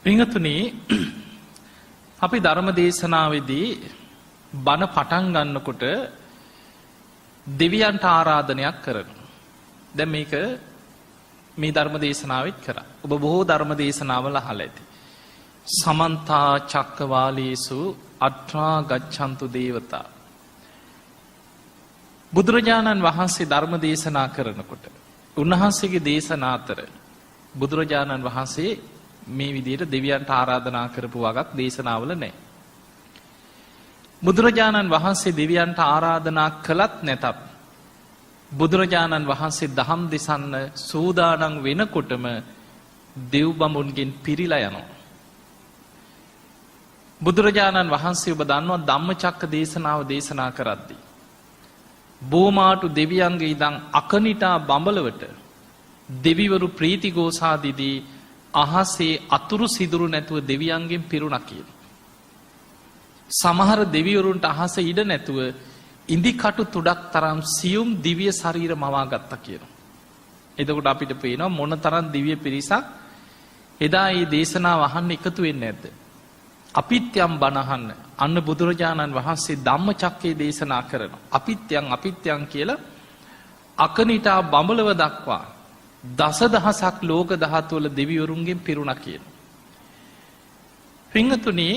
පින්වතුනි අපි ධර්ම දේශනාවේදී බණ පටන් ගන්නකොට දෙවියන්ට ආරාධනයක් කරනවා. දැන් මේක මේ ධර්ම දේශනාවෙත් කරා. ඔබ බොහෝ ධර්ම දේශනාවල අහලා ඇති. සමන්තා චක්කවාලේසු අත්‍රා ගච්ඡන්තු දේවතා. බුදුරජාණන් වහන්සේ ධර්ම දේශනා කරනකොට උන්වහන්සේගේ දේශනා අතර බුදුරජාණන් වහන්සේ මේ විදිහට දෙවියන්ට ආරාධනා කරපු වගක් දේශනාවල නැහැ. බුදුරජාණන් වහන්සේ දෙවියන්ට ආරාධනා කළත් නැතත් බුදුරජාණන් වහන්සේ දහම් දෙසන්න සූදානම් වෙනකොටම දෙව් බඹුන්ගෙන් පිරීලා යනවා. බුදුරජාණන් වහන්සේ ඔබ දන්නවා ධම්මචක්ක දේශනාව දේශනා කරද්දී බෝමාටු දෙවියන්ගේ ඉඳන් අකනිටා බඹලවට දෙවිවරු ප්‍රීතිഘോഷාදිදී අහසේ අතුරු සිදුරු නැතුව දෙවියන්ගෙන් පිරුණා කියලා. සමහර දෙවිවරුන්ට අහස ඉඩ නැතුව ඉදිකටු තුඩක් තරම් සියුම් දිව්‍ය ශරීර මවා ගත්තා කියනවා. එතකොට අපිට පේනවා මොන තරම් දිව්‍ය පිරිසක් එදා මේ දේශනාව අහන්න එකතු වෙන්නේ නැද්ද? අපිත්‍යම් බණහන්න අන්න බුදුරජාණන් වහන්සේ ධම්මචක්කේ දේශනා කරනවා. අපිත්‍යම් කියලා අකනිටා බඹලව දක්වා දසදහසක් ලෝක ධාතුවල දෙවිවරුන්ගෙන් පිරුණා කියනවා. පින්වතුනි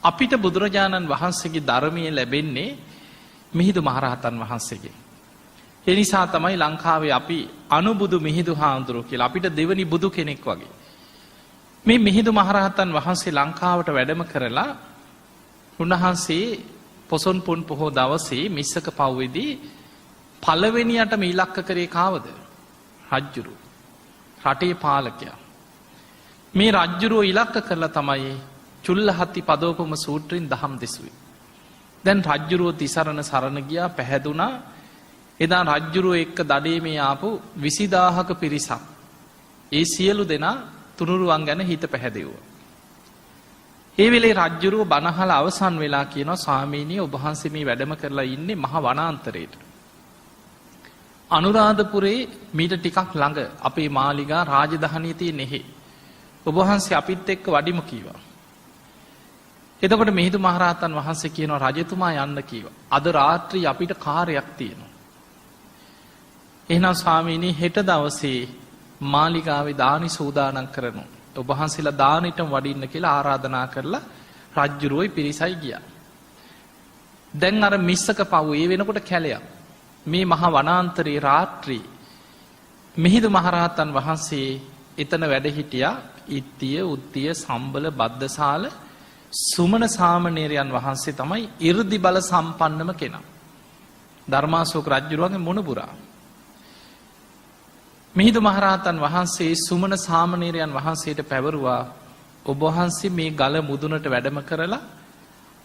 අපිට බුදුරජාණන් වහන්සේගේ ධර්මයේ ලැබෙන්නේ මිහිඳු මහරහතන් වහන්සේගෙන්. ඒ නිසා තමයි ලංකාවේ අපි අනුබුදු මිහිඳු හාමුදුරුවෝ කියලා අපිට දෙවනි බුදු කෙනෙක් වගේ. මේ මිහිඳු මහරහතන් වහන්සේ ලංකාවට වැඩම කරලා උන්වහන්සේ පොසොන් පුන් පොහෝ දවසේ මිස්සක පව්වේදී පළවෙනියටම ඉලක්ක කරේ කාවද? රජ්ජුරුව. රටේ පාලකයා. මේ රජ්ජුරුව ඉලක්ක කරලා තමයි චුල්ලහත්ති පදෝපම සූත්‍රයෙන් දහම් දෙසුවේ. දැන් රජ්ජුරුව තිසරණ සරණ ගියා පැහැදුනා. එදා රජ්ජුරුව එක්ක දඩේ මේ ආපු 20000ක පිරිසක්. ඒ සියලු දෙනා තුනුරුවන් ගැන හිත පැහැදෙව්වා. ඒ වෙලේ රජ්ජුරුව බණහල අවසන් වෙලා කියනවා ස්වාමීනි ඔබ වහන්සේ මේ වැඩම කරලා ඉන්නේ මහ වනාන්තරයට. අනුරාධපුරේ මීට ටිකක් ළඟ අපේ මාලිගා රාජධානිය තියෙන එහෙ. ඔබ වහන්සේ අපිත් එක්ක වඩිමු කීවා. එතකොට මිහිඳු මහරහතන් වහන්සේ කියනවා රජතුමා යන්න කීවා. අද රාත්‍රී අපිට කාර්යයක් තියෙනවා. එහෙනම් ස්වාමීනි හෙට දවසේ මාලිගාවේ දානි සූදානම් කරනවා. ඔබ වහන්සේලා දානෙටම වඩින්න කියලා ආරාධනා කරලා රජ්ජුරුවයි පිරිසයි ගියා. දැන් අර මිස්සක පව් ඒ වෙනකොට කැලයක්. මේ මහ වනාන්තරයේ රාත්‍රී මිහිඳු මහරහතන් වහන්සේ එතන වැඩ හිටියා. ඉත්තිය උත්තිය සම්බල බද්දසාල සුමන සාමණේරයන් වහන්සේ තමයි 이르දි බල සම්පන්නම කෙනා. ධර්මාශෝක රජුරුවන්ගේ මොණපුරා. මිහිඳු මහරහතන් වහන්සේ සුමන සාමණේරයන් වහන්සේට පැවරුවා ඔබ වහන්සේ මේ ගල මුදුනට වැඩම කරලා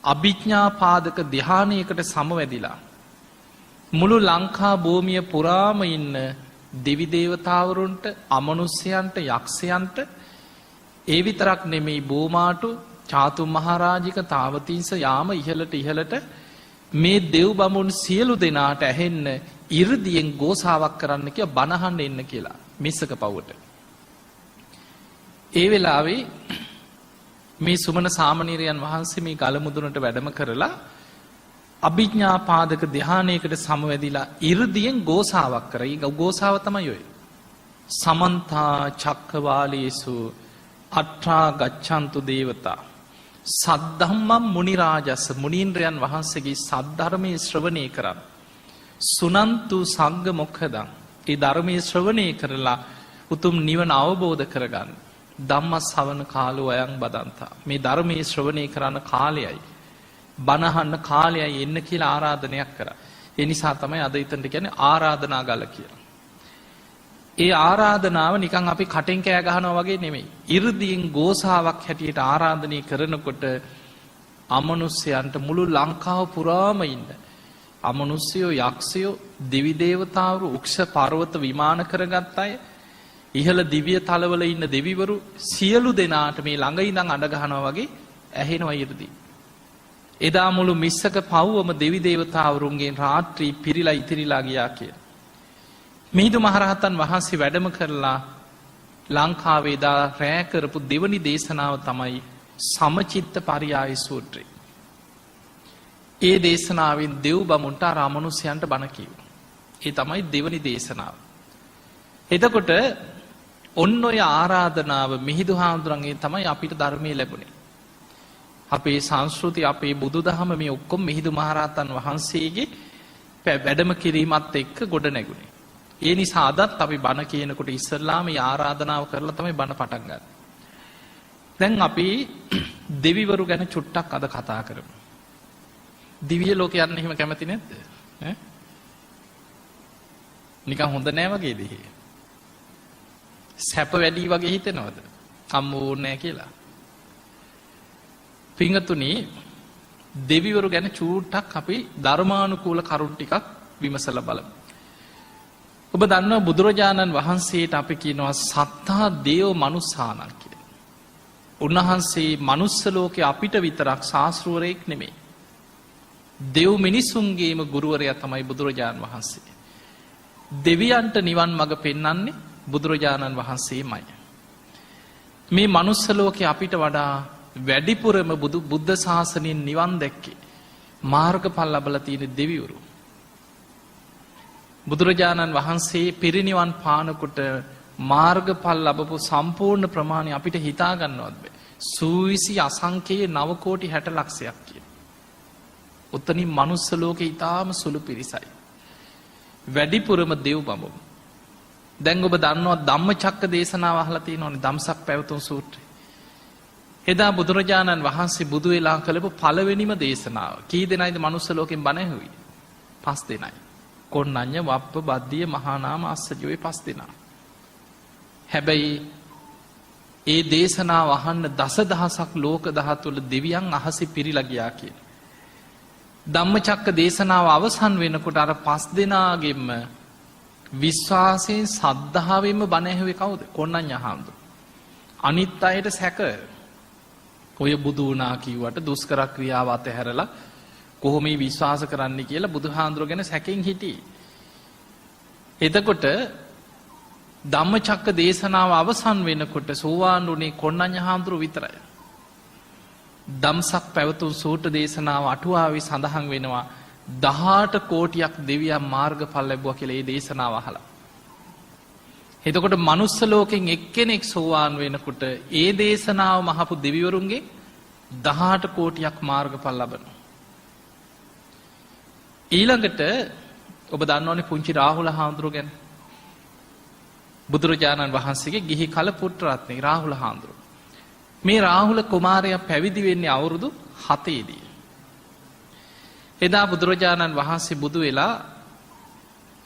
අභිඥා පාදක ධානයකට සමවැදිලා මුළු ලංකා භූමිය පුරාම ඉන්න දෙවි දේවතාවරුන්ට අමනුෂ්‍යයන්ට යක්ෂයන්ට ඒ විතරක් නෙමෙයි බෝමාටු චාතුම් මහරජික තාවතිංස යාම ඉහළට මේ දෙව් බමුණු සියලු දෙනාට ඇහෙන්න 이르දියෙන් ගෝසාවක් කරන්න කියලා බණහන්න එන්න කියලා මිස්සක පවුවට. ඒ වෙලාවේ මේ සුමන සාමණේරයන් වහන්සේ මේ ගල මුදුනට වැඩම කරලා අභිඥා පාදක ධානයකට සමවැදිලා 이르දියෙන් ගෝසාවක් කරා. ඒ ගෝසාව තමයි ඔය. සමන්තා චක්කවාලේසු අත්‍රා ගච්ඡන්තු දේවතා සද්ධම්මම් මුනි රාජස් මුනීන්ද්‍රයන් වහන්සේගේ සද්ධර්මයේ ශ්‍රවණය කරන් සුනන්තු සංඝ මොක්ඛදං ඒ ධර්මයේ ශ්‍රවණය කරලා උතුම් නිවන අවබෝධ කරගන්න ධම්මස්සවන කාලෝ අයං බදන්තා මේ ධර්මයේ ශ්‍රවණය කරන කාලයයි බණහන්න කාලයයි එන්න කියලා ආරාධනයක් කරා. ඒ නිසා තමයි අද ඊතනට කියන්නේ ආරාධනා ගල කියලා. ඒ ආරාධනාව නිකන් අපි කටෙන් කෑ ගහනවා වගේ නෙමෙයි. 이르දීන් ගෝසාවක් හැටියට ආරාධනය කරනකොට අමනුෂ්‍යයන්ට මුළු ලංකාව පුරාම ඉන්න අමනුෂ්‍යයෝ යක්ෂයෝ දෙවි දේවතාවරු උක්ෂ පර්වත විමාන කරගත් අය ඉහළ දිව්‍ය තලවල ඉන්න දෙවිවරු සියලු දෙනාට මේ ළඟ ඉඳන් අඬ ගහනවා වගේ ඇහෙනවා 이르දී. එදා මුළු මිස්සක පව්වම දෙවි දේවතාවරුන්ගෙන් රාත්‍රී පිරීලා ඉතිරිලා ගියා කියලා. මිහිඳු මහරහතන් වහන්සේ වැඩම කරලා ලංකාවේදා රෑකරපු දෙවනි දේශනාව තමයි සමචිත්ත පරියාය සූත්‍රය. ඒ දේශනාවෙන් දෙව් බමුන්ට රාමනුස්යන්ට බණකිව. ඒ තමයි දෙවනි දේශනාව. එතකොට ඔන්න ඔය ආරාධනාව මිහිදු හාමුදුරන්ගේ තමයි අපිට ධර්මය ලැබුණේ. අපේ සංස්කෘති අපේ බුදු දහම මේ ඔක්කොම් මිහිදු මහරහතන් වහන්සේගේ වැඩම කිරීමත් එක්ක ගොඩ නැගුණේ. ඒ නිසා අදත් අපි බණ කියනකොට ඉස්සල්ලාම ආරාධනාව කරලා තමයි බණ පටන් ගන්න. දැන් අපි දෙවිවරු ගැන චුට්ටක් අද කතා කරමු. දිව්‍ය ලෝකේ යන්න එහෙම කැමති නැද්ද? නිකන් හොඳ නෑ වගේද එහෙ? සැප වැඩි වගේ හිතෙනවද? අම්මෝ නෑ කියලා. පින්වතුනි දෙවිවරු ගැන චූට්ටක් අපි ධර්මානුකූල කරුණු ටිකක් විමසලා බලමු. ඔබ දන්නවා බුදුරජාණන් වහන්සේට අපි කියනවා සත්තා දේව මනුස්සානං කියලා. උන්වහන්සේ මනුස්ස ලෝකේ අපිට විතරක් ශාස්ත්‍රවරයෙක් නෙමෙයි. දෙව් මිනිසුන්ගේම ගුරුවරයා තමයි බුදුරජාණන් වහන්සේ. දෙවියන්ට නිවන් මඟ පෙන්වන්නේ බුදුරජාණන් වහන්සේමයි. මේ මනුස්ස ලෝකේ අපිට වඩා වැඩිපුරම බුද්ධ ශාසනයෙන් නිවන් දැක්කේ මාර්ගඵල ලබලා තියෙන දෙවිවරු. බුදුරජාණන් වහන්සේ පිරිනිවන් පානකොට මාර්ගඵල ලැබපු සම්පූර්ණ ප්‍රමාණය අපිට හිතා ගන්නවත් බෑ. සූවිසි අසංඛ්‍යයේ 9 කෝටි 60 ලක්ෂයක් කියන. උතනින් මනුස්ස ලෝකේ ඊටාම සුළු පිරිසයි. වැඩිපුරම දෙව් බඹුන්. දැන් ඔබ දන්නවා ධම්මචක්ක දේශනාව අහලා තියෙනවනේ ධම්සක් පැවතුම් සූත්‍රය. එදා බුදුරජාණන් වහන්සේ බුදු වෙලා කළපු පළවෙනිම දේශනාව. කී දෙනයිද මනුස්ස ලෝකෙන් බණ ඇහුවේ? 5 දෙනයි. කොණ්ණඤ්ඤ වප්ප බද්දිය මහා නාම අස්සජෝයි 5 දෙනා. හැබැයි ඒ දේශනාව අහන්න දසදහසක් ලෝක ධාතුවල දෙවියන් අහසේ පිරීලා ගියා කියන. ධම්මචක්ක දේශනාව අවසන් වෙනකොට අර 5 දෙනාගෙම විශ්වාසයෙන් සද්ධාවෙන්ම බණ ඇහුවේ කවුද? කොණ්ණඤ්ඤ හාමුදුරුවෝ. අනිත් අයට සැක ඔය බුදු වුණා කිව්වට දුෂ්කර ක්‍රියාව අතහැරලා කොහොම මේ විශ්වාස කරන්න කියලා බුදුහාඳුර ගැන සැකෙන් හිටියේ. එතකොට ධම්මචක්ක දේශනාව අවසන් වෙනකොට සෝවාන් වුණේ කොණ්ණඤ්ඤ හාමුදුරුවෝ විතරයි. ධම්සක් පැවතුම් සූත්‍ර දේශනාව අටුවාවේ සඳහන් වෙනවා 18 කෝටියක් දෙවියන් මාර්ගඵල ලැබුවා කියලා ඒ දේශනාව අහලා. එතකොට මනුස්ස ලෝකෙන් එක්කෙනෙක් සෝවාන් වෙනකොට ඒ දේශනාව මහපු දෙවිවරුන්ගේ 18 කෝටියක් මාර්ගඵල ලබනවා. ඊළඟට ඔබ දන්නවනේ පුංචි රාහුල හාමුදුරුවෝ ගැන. බුදුරජාණන් වහන්සේගේ ගිහි කල පුත්‍ර රත්නේ රාහුල හාමුදුරුවෝ. මේ රාහුල කුමාරයා පැවිදි වෙන්නේ අවුරුදු 7 දී. එදා බුදුරජාණන් වහන්සේ බුදු වෙලා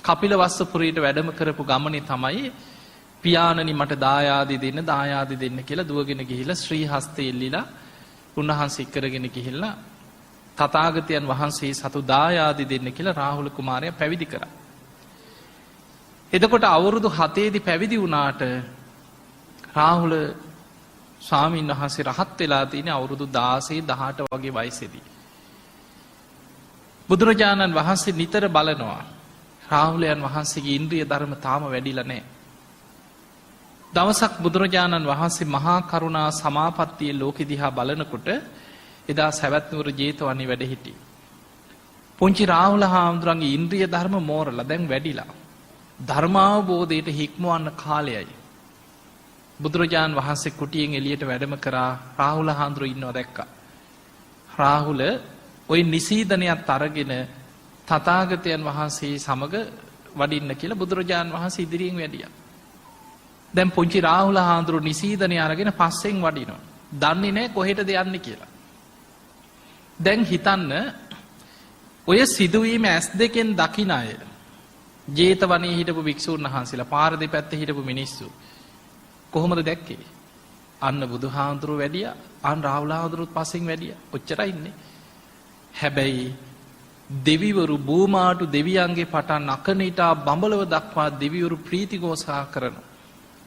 කපිලවස්සපුරයට වැඩම කරපු ගමනේ තමයි පියාණනි මට දායාදි දෙන්න කියලා දුවගෙන ගිහිල්ලා ශ්‍රී හස්තේ එල්ලිලා උන්වහන්සේ කරගෙන ගිහිල්ලා තථාගතයන් වහන්සේ සතු දායාදි දෙන්න කියලා රාහුල කුමාරයා පැවිදි කරා. එතකොට අවුරුදු 7 දී පැවිදි වුණාට රාහුල ස්වාමීන් වහන්සේ රහත් වෙලා තියෙන අවුරුදු 16 18 වගේ වයසේදී. බුදුරජාණන් වහන්සේ නිතර බලනවා රාහුලයන් වහන්සේගේ ඉන්ද්‍රිය ධර්ම තාම වැඩිලා නැහැ. දවසක් බුදුරජාණන් වහන්සේ මහා කරුණා සමාපත්තියේ ලෝකෙ දිහා බලනකොට එදා සවැත් නුවර ජේතවනේ වැඩ හිටියේ. පුංචි රාහුල හාමුදුරන්ගේ ඉන්ද්‍රිය ධර්ම මෝරලා දැන් වැඩිලා. ධර්මාවබෝධයට හික්මවන්න කාලයයි. බුදුරජාණන් වහන්සේ කුටියෙන් එළියට වැඩම කරා රාහුල හාමුදුරුවෝ ඉන්නවා දැක්කා. රාහුල ওই නිසීදනයත් අරගෙන තථාගතයන් වහන්සේ සමග වඩින්න කියලා බුදුරජාණන් වහන්සේ ඉදිරියෙන් වැඩියා. දැන් පුංචි රාහුල හාමුදුරුවෝ නිසීදනය අරගෙන පස්සෙන් වඩිනවා. දන්නේ නැහැ කොහෙටද යන්නේ කියලා. දැන් හිතන්න ඔය සිදුවීම ඇස් දෙකෙන් දකින අය ජේතවනේ හිටපු භික්ෂුන් වහන්සේලා පාර දෙපැත්තේ හිටපු මිනිස්සු කොහොමද දැක්කේ? අන්න බුදුහාමුදුරුවෝ වැඩියා, අන් රාහුල හාමුදුරුවෝත් පස්සෙන් වැඩියා. ඔච්චරයි ඉන්නේ. හැබැයි දෙවිවරු බෝමාටු දෙවියන්ගේ පටන් අකනිටා බඹලව දක්වා දෙවිවරු ප්‍රීතිഘോഷා කරනවා.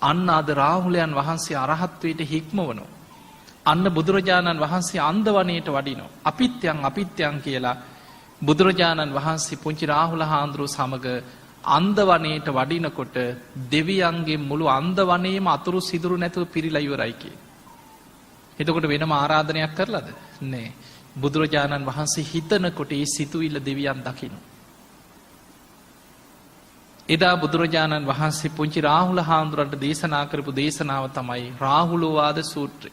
අන්න අද රාහුලයන් වහන්සේ අරහත්වයට හික්මවනවා. අන්න බුදුරජාණන් වහන්සේ අන්දවණේට වඩිනවා. අපිත්‍යං කියලා බුදුරජාණන් වහන්සේ පුංචි රාහුල හාමුදුරුවෝ සමග අන්දවනයට වඩිනකොට දෙවියන්ගේ මුළු අන්දවනේම අතුරු සිදුරු නැතුව පිරිලා ඉවරයි කිය. එතකොට වෙනම ආරාධනයක් කරලාද? නෑ. බුදුරජාණන් වහන්සේ හිතනකොට ඒ සිතුවිල්ල දෙවියන් දකින්න. එදා බුදුරජාණන් වහන්සේ පුංචි රාහුල හාමුදුරන්ට දේශනා කරපු දේශනාව තමයි රාහුලෝවාද සූත්‍රය.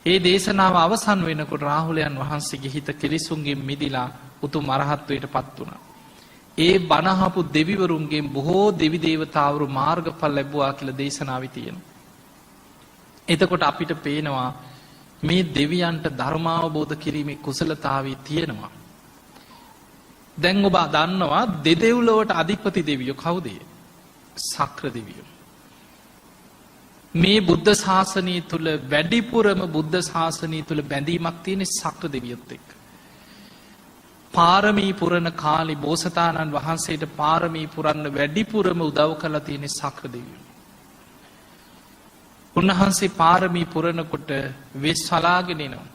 ඒ දේශනාව අවසන් වෙනකොට රාහුලයන් වහන්සේගේ හිත කෙලිසුන්ගේ මිදිලා උතුම් අරහත්වයට පත් වුණා. ඒ බණහපු දෙවිවරුන්ගේ බොහෝ දෙවි දේවතාවරු මාර්ගඵල ලැබුවා කියලා දේශනාවේ තියෙනවා. එතකොට අපිට පේනවා මේ දෙවියන්ට ධර්මාවබෝධ කිරීමේ කුසලතාවය තියෙනවා. දැන් ඔබ දන්නවා දෙදෙව්ලොවට අධිපති දෙවියෝ කවුද? සක්‍ර දෙවියෝ. මේ බුද්ධ ශාසනය තුල වැඩිපුරම බුද්ධ ශාසනය තුල බැඳීමක් තියෙන සක්‍ර දෙවියොත් එක්ක. පාරමී පුරන කාලේ බෝසතාණන් වහන්සේට පාරමී පුරන්න වැඩිපුරම උදව් කරලා තියෙන සක්‍ර දෙවියෝ. උන්වහන්සේ පාරමී පුරනකොට වෙස් සලාගෙන එනවා.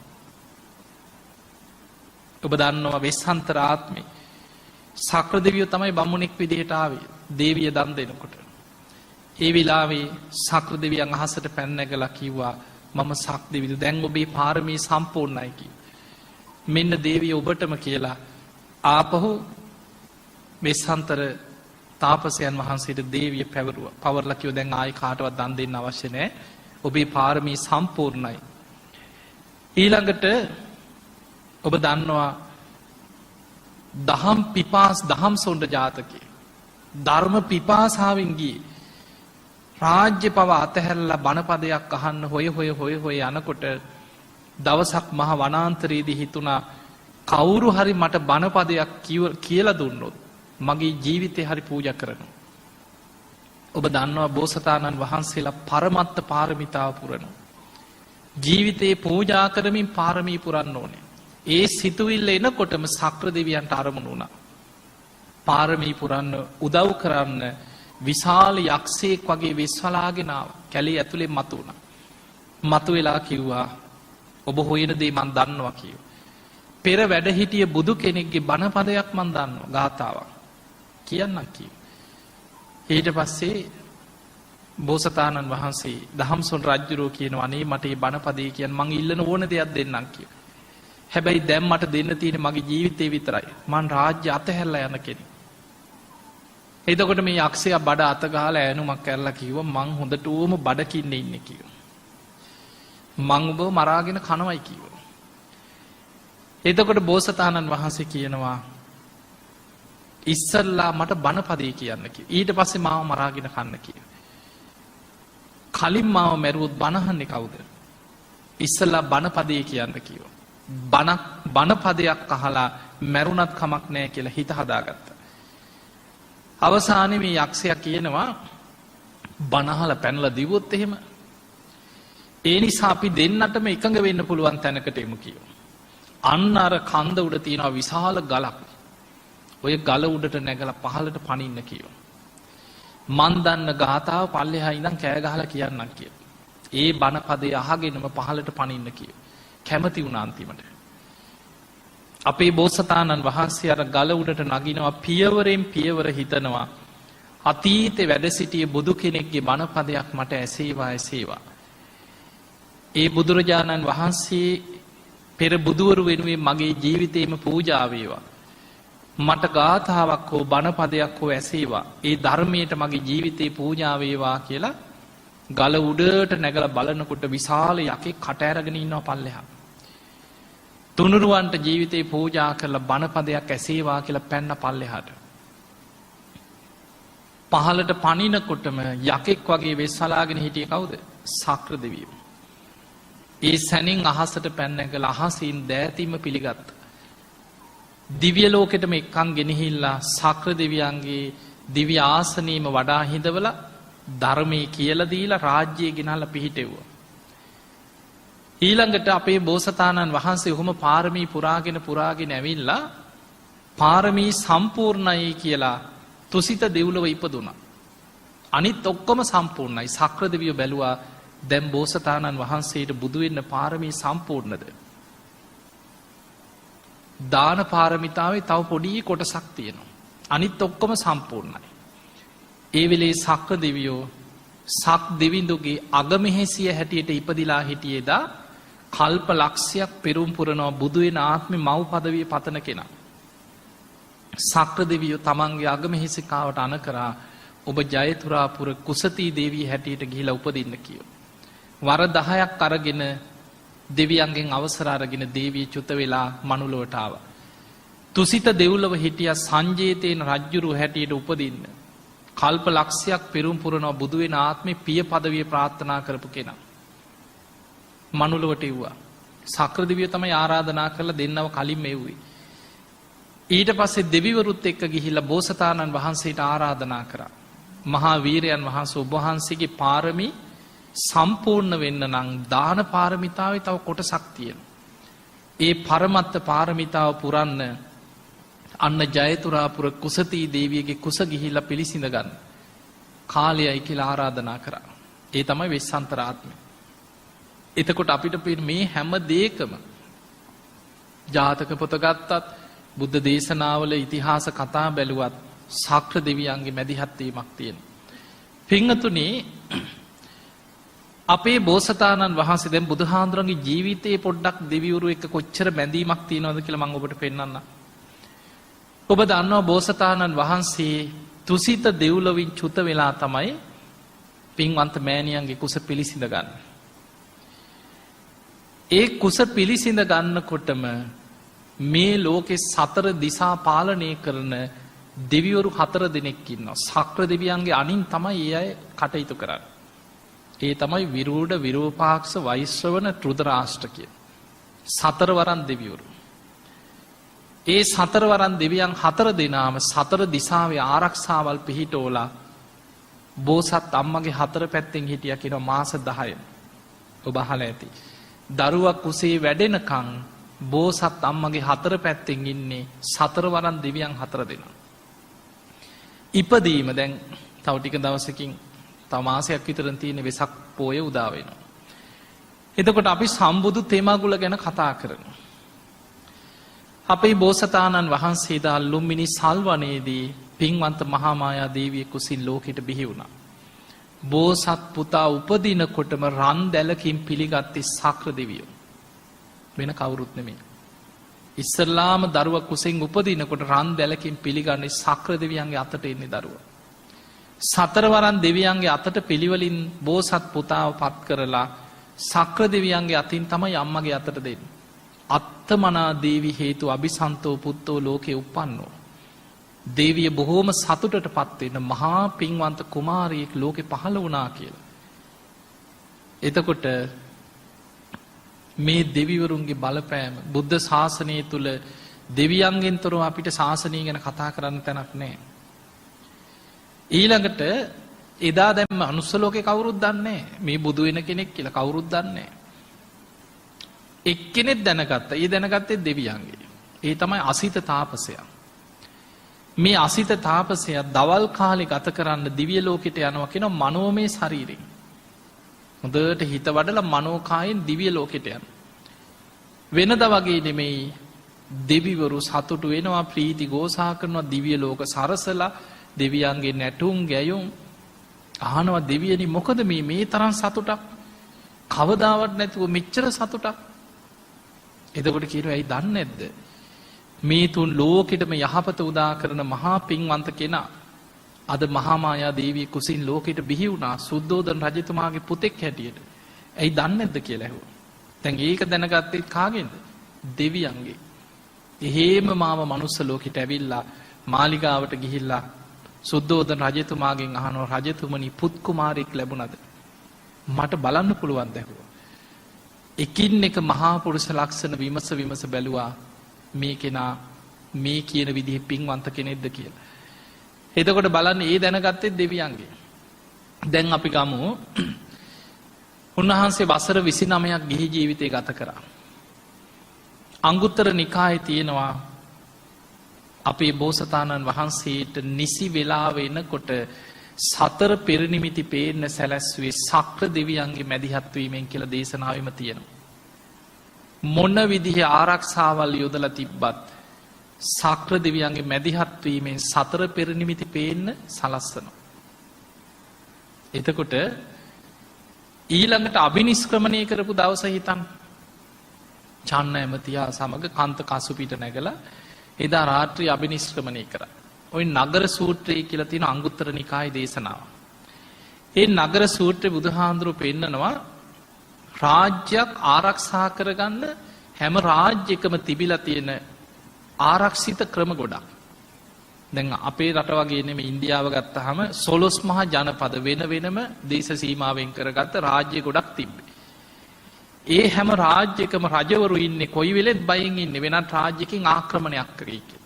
ඔබ දන්නවා වෙස්සන්තර ආත්මේ සක්‍ර දෙවියෝ තමයි බමුණෙක් විදිහට ආවේ දේවිය දන් දෙනකොට. ඒ වෙලාවේ සක්‍ර දෙවියන් අහසට පැන නැගලා කිව්වා මම සක් දෙවිදු දැන් ඔබේ පාරමී සම්පූර්ණයි කිව්වා. මෙන්න දේවිය ඔබටම කියලා ආපහු වෙස්සන්තර තාපසයන් වහන්සේට දේවිය පැවරුවා. පවර්ලා කිව්වා දැන් ආයි කාටවත් දන් දෙන්න අවශ්‍ය නැහැ. ඔබේ පාරමී සම්පූර්ණයි. ඊළඟට ඔබ දන්නවා දහම් පිපාස් දහම් සොණ්ඩ ජාතකය. ධර්ම පිපාසාවෙන් ගියේ රාජ්‍ය පව අතහැරලා බණපදයක් අහන්න හොය යනකොට දවසක් මහ වනාන්තරයේදී හිතුණා කවුරු හරි මට බණපදයක් කියලා දුන්නොත් මගේ ජීවිතේ හරි පූජා කරනවා. ඔබ දන්නවා බෝසතාණන් වහන්සේලා පරමත්ත පාරමිතාව පුරනවා. ජීවිතේ පූජා කරමින් පාරමී පුරන්න ඕනේ. ඒ සිතුවිල්ල එනකොටම සක්‍ර දෙවියන්ට අරමුණු වුණා. පාරමී පුරන්න උදව් කරන්න විශාල යක්ෂයෙක් වගේ වෙස්වලාගෙන ආවා. කැලේ ඇතුලේ මතු වුණා. මතු වෙලා කිව්වා ඔබ හොයන දේ මන් දන්නවා කිව්වා. පෙර වැඩ හිටිය බුදු කෙනෙක්ගේ බණපදයක් මන් දන්නවා ගාථාවක්. කියන්නම් කිව්වා. ඊට පස්සේ බෝසතාණන් වහන්සේ දහම්සොන් රජුරෝ කියනවා අනේ මට මේ බණපදේ කියන්න මං ඉල්ලන ඕන දෙයක් දෙන්නම් කිව්වා. හැබැයි දැන් මට දෙන්න තියෙන මගේ ජීවිතේ විතරයි. මං රාජ්‍ය අතහැරලා යන කෙනෙක්. එතකොට මේ යක්ෂයා බඩ අත ගහලා ඈනුමක් කරලා කිව්වා මං හොඳටම බඩකින්නේ ඉන්නේ කිව්වා. මං ඔබව මරාගෙන කනවයි කිව්වා. එතකොට බෝසතාණන් වහන්සේ කියනවා ඉස්සල්ලා මට බණපදේ කියන්න කිව්වා. ඊට පස්සේ මාව මරාගෙන කන්න කිව්වා. කලින් මාව මැරුවොත් බණහන්නේ කවුද? ඉස්සල්ලා බණපදේ කියන්න කිව්වා. බණපදයක් අහලා මැරුණත් කමක් නැහැ කියලා හිත හදාගත්තා. අවසානයේ මේ යක්ෂයා කියනවා බණහල පැනලා දිවුවොත් එහෙම ඒ නිසා අපි දෙන්නටම එකඟ වෙන්න පුළුවන් තැනකට එමු කිව්වා. අන්න අර කන්ද උඩ තියෙනවා විශාල ගලක්. ඔය ගල උඩට නැගලා පහළට පනින්න කිව්වා. මන් දන්න ගාතාව පල්ලෙහා ඉඳන් කෑ ගහලා කියන්නම් කිව්වා. ඒ බණපදේ අහගෙනම පහළට පනින්න කිව්වා. කැමති වුණා අන්තිමට. අපේ බෝසතාණන් වහන්සේ අර ගල උඩට නගිනවා පියවරෙන් පියවර හිතනවා අතීතේ වැඩ සිටිය බුදු කෙනෙක්ගේ බණපදයක් මට ඇසේවා. ඒ බුදුරජාණන් වහන්සේ පෙර බුදුවරු වෙනුවෙන් මගේ ජීවිතේම පූජා වේවා. මට ගාථාවක් හෝ බණපදයක් හෝ ඇසේවා. ඒ ධර්මයට මගේ ජීවිතේ පූජා වේවා කියලා ගල උඩට නැගලා බලනකොට විශාල යකෙක් කට ඇරගෙන ඉන්නවා පල්ලෙහා. තුනුරුවන්ට ජීවිතේ පූජා කරලා බණපදයක් ඇසේවා කියලා පැන්න පල්ලෙහාට. පහළට පනිනකොටම යකෙක් වගේ වෙස්සලාගෙන හිටියේ කවුද? සක්‍ර දෙවියෝ. ඒ සැනින් අහසට පැන නැගලා අහසින් දෑතිම පිළිගත්තා. දිව්‍ය ලෝකෙටම එක්කන් ගෙනහිල්ලා සක්‍ර දෙවියන්ගේ දිව්‍ය ආසනීයම වඩා හිඳවලා ධර්මයේ කියලා දීලා රාජ්‍යය ගෙනල්ලා පිහිටෙව්වා. ඊළඟට අපේ බෝසතාණන් වහන්සේ ඔහොම පාරමී පුරාගෙන ඇවිල්ලා පාරමී සම්පූර්ණයි කියලා තුසිත දෙව්ලොව ඉපදුණා. අනිත් ඔක්කොම සම්පූර්ණයි. සක්‍ර දෙවියෝ බැලුවා දැන් බෝසතාණන් වහන්සේට බුදු වෙන්න පාරමී සම්පූර්ණද? දාන පාරමිතාවේ තව පොඩි කොටසක් තියෙනවා. අනිත් ඔක්කොම සම්පූර්ණයි. ඒ වෙලේ සක්‍ර දෙවියෝ සක් දෙවිඳුගේ අගමෙහෙසිය හැටියට ඉපදිලා හිටියේදා කල්ප ලක්ෂයක් පෙරුම් පුරනවා බුදු වෙන ආත්මේ මව් පදවිය පතන කෙනා. සක්‍ර දෙවියෝ තමන්ගේ අගමෙහෙසිකාවට අණ කරා ඔබ ජයතුරාපුර කුසතී දේවී හැටියට ගිහිලා උපදින්න කියෝ. වර 10ක් අරගෙන දෙවියන්ගෙන් අවසර අරගෙන දේවී චුත වෙලා මනුලොවට ආවා. තුසිත දෙව්ලොව හිටිය සංජේතේන රජ්ජුරුව හැටියට උපදින්න. කල්ප ලක්ෂයක් පෙරුම් පුරනවා බුදු වෙන ආත්මේ පිය පදවිය ප්‍රාර්ථනා කරපු කෙනා. මනුලොවට එව්වා. සක්‍ර දෙවියෝ තමයි ආරාධනා කරලා දෙන්නව කලින් මෙව්වේ. ඊට පස්සේ දෙවිවරුත් එක්ක ගිහිල්ලා බෝසතාණන් වහන්සේට ආරාධනා කරා. මහා වීරයන් වහන්සේ ඔබ වහන්සේගේ පාරමී සම්පූර්ණ වෙන්න නම් දාන පාරමිතාවේ තව කොටසක් තියෙනවා. ඒ පරමත්ත පාරමිතාව පුරන්න අන්න ජයතුරාපුර කුසතී දේවියගේ කුස ගිහිල්ලා පිළිසිඳ ගන්න. කාලයයි කියලා ආරාධනා කරා. ඒ තමයි වෙස්සන්තරාත්මය. එතකොට අපිට මේ හැම දෙයකම ජාතක පොත ගත්තත් බුද්ධ දේශනාවල ඉතිහාස කතා බැලුවත් සක්‍ර දෙවියන්ගේ මැදිහත් වීමක් තියෙනවා. පින්වතුනි අපේ බෝසතාණන් වහන්සේ දැන් බුදුහාඳුරන්ගේ ජීවිතේ පොඩ්ඩක් දෙවිවරු එක්ක කොච්චර බැඳීමක් තියෙනවද කියලා මම ඔබට පෙන්නන්නම්. ඔබ දන්නවා බෝසතාණන් වහන්සේ තුසිත දෙව්ලොවින් චුත වෙලා තමයි පින්වන්ත මෑණියන්ගේ කුස පිළිසිඳ ගන්න. ඒ කුස පිළිසිඳ ගන්නකොටම මේ ලෝකේ සතර දිසා පාලනය කරන දෙවිවරු 4 දෙනෙක් ඉන්නවා. සක්‍ර දෙවියන්ගේ අනින් තමයි ඒ අය කටයුතු කරන්නේ. ඒ තමයි විරූඪ විරූපාක්ෂ වෛශ්‍රවණ රුද්‍රාෂ්ට්‍ර කියන සතරවරන් දෙවිවරු. ඒ සතරවරන් දෙවියන් 4 දෙනාම සතර දිසාවේ ආරක්ෂාවල් පිහිටෝලා බෝසත් අම්මගේ 4 පැත්තෙන් හිටියා කියන මාස 10. ඔබ අහලා ඇති. දරුවා කුසේ වැඩෙනකන් බෝසත් අම්මගේ 4 පැත්තෙන් ඉන්නේ සතරවරන් දෙවියන් 4 දෙනා. ඉපදීම දැන් තව ටික දවසකින් තව මාසයක් විතර තියෙන වෙසක් පෝය උදා වෙනවා. එතකොට අපි සම්බුදු තෙමගුල ගැන කතා කරනවා. අපේ බෝසතාණන් වහන්සේ දා ලුම්බිනි සල්වනේදී පින්වන්ත මහා මායා දේවිය කුසින් ලෝකෙට බිහි වුණා. බෝසත් පුතා උපදිනකොටම රන් දැලකින් පිළිගත්තේ සක්‍ර දෙවියෝ. වෙන කවුරුත් නෙමෙයි. ඉස්සල්ලාම දරුවා කුසෙන් උපදිනකොට රන් දැලකින් පිළිගන්නේ සක්‍ර දෙවියන්ගේ අතට එන්නේ දරුවා. සතරවරන් දෙවියන්ගේ අතට පිළිවෙලින් බෝසත් පුතාව පත් කරලා සක්‍ර දෙවියන්ගේ අතින් තමයි අම්මගේ අතට දෙන්නේ. අත්තමනා දේවි හේතු අபிසන්තෝ පුත්තෝ ලෝකේ උප්පන්නෝ. දේවිය බොහෝම සතුටට පත් වෙන මහා පින්වන්ත කුමාරියෙක් ලෝකේ පහළ වුණා කියලා. එතකොට මේ දෙවිවරුන්ගේ බලපෑම බුද්ධ ශාසනය තුල දෙවියන්ගෙන් තොරව අපිට ශාසනය ගැන කතා කරන්න තැනක් නැහැ. ඊළඟට එදා දැන් මනුස්ස ලෝකේ කවුරුත් දන්නේ නැහැ මේ බුදු වෙන කෙනෙක් කියලා කවුරුත් දන්නේ නැහැ. එක්කෙනෙක් දැනගත්තා. ඒ දැනගත්තේ දෙවියන්ගේ. ඒ තමයි අසිත තාපසයා. මේ අසිත තාපසයා දවල් කාලේ ගත කරන්න දිව්‍ය ලෝකෙට යනවා කියන මනෝමය ශරීරයෙන්. හොඳට හිත වඩලා මනෝකායෙන් දිව්‍ය ලෝකෙට යනවා. වෙනදා වගේ නෙමෙයි දෙවිවරු සතුටු වෙනවා ප්‍රීති ഘോഷා කරනවා දිව්‍ය ලෝක සරසලා දෙවියන්ගේ නැටුම් ගැයුම් අහනවා දෙවියනි මොකද මේ තරම් සතුටක් කවදාවත් නැතුව මෙච්චර සතුටක්. එතකොට කියනවා ඇයි දන්නේ නැද්ද මේ තුන් ලෝකෙටම යහපත උදා කරන මහා පින්වන්ත කෙනා අද මහා මායා දේවිය කුසින් ලෝකෙට බිහි වුණා සුද්ධෝදන රජතුමාගේ පුතෙක් හැටියට. ඇයි දන්නේ නැද්ද කියලා ඇහුවා. දැන් ඒක දැනගත්තේ කාගෙන්ද? දෙවියන්ගේ. එහෙම මාව මනුස්ස ලෝකෙට ඇවිල්ලා මාලිගාවට ගිහිල්ලා සුද්ධෝදන රජතුමාගෙන් අහනවා රජතුමනි පුත් කුමාරයෙක් ලැබුණද? මට බලන්න පුළුවන්ද ඇහුවා. එකින් එක මහා පුරුෂ ලක්ෂණ විමස බැලුවා මේ කෙනා මේ කියන විදිහේ පින්වන්ත කෙනෙක්ද කියලා. එතකොට බලන්න ඒ දැනගත්තේ දෙවියන්ගේ. දැන් අපි ගමු උන්වහන්සේ වසර 29ක් ගිහි ජීවිතය ගත කරා. අංගුත්තර නිකායේ තියෙනවා අපේ බෝසතාණන් වහන්සේට නිසි වෙලාව එනකොට සතර පෙරනිමිති පේන්න සැලැස්වේ සක්‍ර දෙවියන්ගේ මැදිහත් වීමෙන් කියලා දේශනාවෙම තියෙනවා. මොන විදිහේ ආරක්ෂාවල් යොදලා තිබ්බත් සක්‍ර දෙවියන්ගේ මැදිහත් වීමෙන් සතර පෙර නිමිති පේන්න සලස්සනවා. එතකොට ඊළඟට අභිනිෂ්ක්‍රමණය කරපු දවස හිතන් චන්න ඇමතියා සමග කන්ත කසුපිට නැගලා එදා රාත්‍රී අභිනිෂ්ක්‍රමණය කරා. ඔය නගර සූත්‍රය කියලා තියෙන අංගුත්තර නිකායේ දේශනාව. ඒ නගර සූත්‍රයේ බුදුහාඳුරෝ පෙන්නනවා රාජ්‍යයක් ආරක්ෂා කරගන්න හැම රාජ්‍යකම තිබිලා තියෙන ආරක්ෂිත ක්‍රම ගොඩක්. දැන් අපේ රට වගේ නෙමෙයි ඉන්දියාව ගත්තාම 12 මහා ජනපද වෙන වෙනම දේශ සීමාවෙන් කරගත්ත රාජ්‍ය ගොඩක් තිබ්බේ. ඒ හැම රාජ්‍යකම රජවරු ඉන්නේ කොයි වෙලෙත් බයෙන් ඉන්නේ වෙනත් රාජ්‍යකින් ආක්‍රමණයක් කරයි කියලා.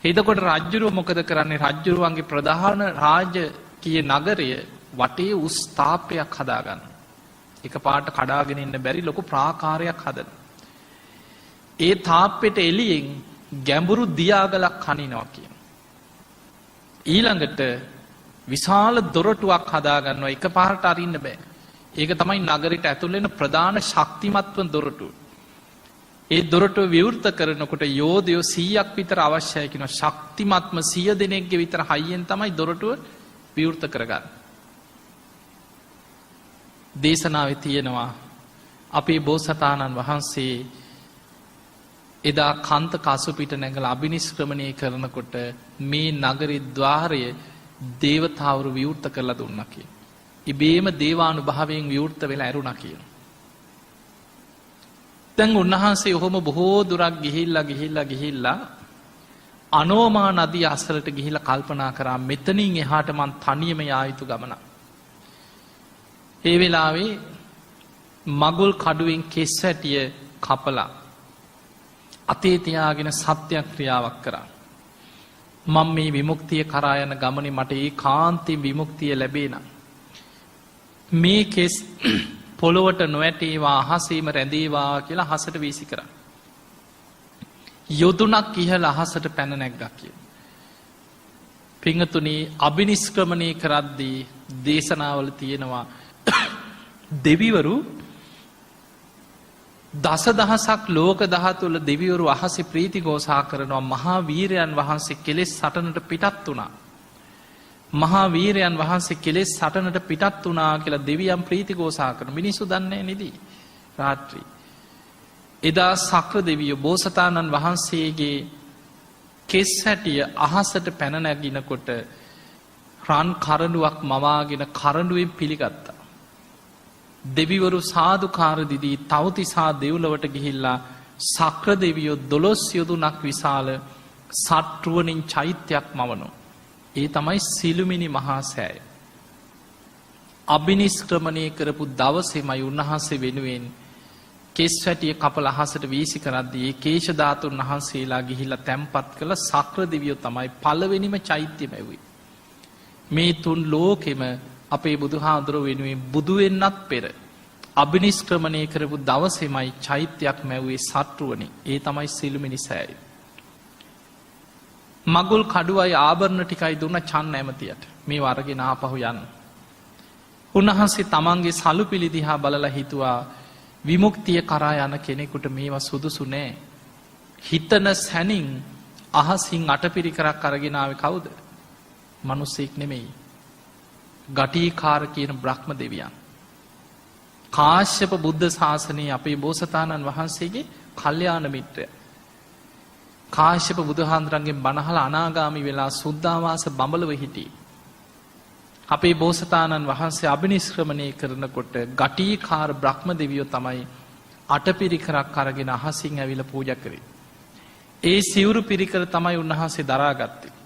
එතකොට රජුරුව මොකද කරන්නේ? රජුරුවන්ගේ ප්‍රධාන රාජකීය නගරය වටේ උස් තාප්පයක් හදාගන්න. එකපාරට කඩාගෙන ඉන්න බැරි ලොකු ප්‍රාකාරයක් හදනවා. ඒ තාප්පෙට එළියෙන් ගැඹුරු දියාගලක් හනිනවා කියන. ඊළඟට විශාල දොරටුවක් හදාගන්නවා. එකපාරට අරින්න බෑ. ඒක තමයි නගරයට ඇතුල් වෙන ප්‍රධාන ශක්තිමත්ම දොරටුව. ඒ දොරටුව විවෘත කරනකොට යෝධයෝ 100ක් විතර අවශ්‍යයි කියන ශක්තිමත්ම 100 දෙනෙක්ගේ විතර හයියෙන් තමයි දොරටුව විවෘත කරගන්නේ. දේශනාවේ තියෙනවා අපේ බෝසතාණන් වහන්සේ එදා කන්ත කසුපිට නැගලා අභිනිෂ්ක්‍රමණය කරනකොට මේ නගරේ ద్వාරය දේවතාවරු විවෘත කරලා දුන්නා කියන. ඉබේම දේවානුභාවයෙන් විවෘත වෙලා ඇරුණා කියන. දැන් උන්වහන්සේ ඔහොම බොහෝ දුරක් ගිහිල්ලා අනෝමා නදිය අසලට ගිහිල්ලා කල්පනා කරා මෙතනින් එහාට මං තනියම යා යුතු ගමනක්. ඒ වෙලාවේ මගුල් කඩුවෙන් කෙස් වැටිය කපලා අතේ තියාගෙන සත්‍යක්‍රියාවක් කරා. මම මේ විමුක්තිය කරා යන ගමනේ මට ඒකාන්තයෙන් විමුක්තිය ලැබේ නම් මේ කෙස් පොළොවට නොවැටේවා අහසේම රැඳේවා කියලා අහසට වීසි කරා. යොදුනක් ඉහළ අහසට පැන නැග්ගා කියලා. පිංගතුනි අභිනිෂ්ක්‍රමණය කරද්දී දේශනාවල තියෙනවා දෙවිවරු දසදහසක් ලෝක දහතුල දෙවිවරු අහසේ ප්‍රීති ഘോഷා කරනවා. මහා වීරයන් වහන්සේ කෙලෙස් සටනට පිටත් වුණා. මහා වීරයන් වහන්සේ කෙලෙස් සටනට පිටත් වුණා කියලා දෙවියන් ප්‍රීති ഘോഷා කරන මිනිස්සු දන්නේ නැති රාත්‍රී. එදා සක්‍ර දෙවියෝ බෝසතාණන් වහන්සේගේ කෙස් හැටිය අහසට පැන නැගිනකොට රන් කරඬුවක් මවාගෙන කරඬුවෙන් පිළිගත්තා. දෙවිවරු සාදුකාර දිදී තවතිසා දෙව්ලොවට ගිහිල්ලා සක්‍ර දෙවියෝ 12 යොදුනක් විශාල සට්ටුවනින් චෛත්‍යයක් මවනවා. ඒ තමයි සිළුමිණි මහා සෑය. අභිනිෂ්ක්‍රමණය කරපු දවසේමයි උන්වහන්සේ වෙනුවෙන් කෙස් වැටිය කපලා අහසට වීසි කරද්දී ඒ කේශ ධාතුන් වහන්සේලා ගිහිල්ලා තැම්පත් කළ සක්‍ර දෙවියෝ තමයි පළවෙනිම චෛත්‍ය මැව්වේ. මේ තුන් ලෝකෙම අපේ බුදුහාඳුරෝ වෙනුවෙන් බුදු වෙන්නත් පෙර අභිනිෂ්ක්‍රමණය කරපු දවසේමයි චෛත්‍යයක් මැව්වේ සට්ටුවනේ. ඒ තමයි සිළුමිණි සෑය. මගුල් කඩුවයි ආභරණ ටිකයි දුන්න චන්න ඇමතියට මේ වරගෙන ආපහු යන්න. උන්වහන්සේ තමන්ගේ සලුපිලි දිහා බලලා හිතුවා විමුක්තිය කරා යන කෙනෙකුට මේවා සුදුසු නෑ. හිතන සැනින් අහසින් අටපිරිකරක් අරගෙන ආවේ කවුද? මිනිස්සෙක් නෙමෙයි. ගටිකාර කියන බ්‍රහ්ම දෙවියන්. කාශ්‍යප බුද්ධ ශාසනයේ අපේ බෝසතාණන් වහන්සේගේ කල්යාණ මිත්‍රය. කාශ්‍යප බුදුහාඳුරන්ගෙන් බණහලා අනාගාමි වෙලා සුද්ධාවාස බඹලව හිටියේ. අපේ බෝසතාණන් වහන්සේ අභිනිෂ්ක්‍රමණය කරනකොට ගටිකාර බ්‍රහ්ම දෙවියෝ තමයි අටපිරිකරක් අරගෙන අහසින් ඇවිල්ලා පූජා කරේ. ඒ සිවුරු පිරිකර තමයි උන්වහන්සේ දරාගත්තේ.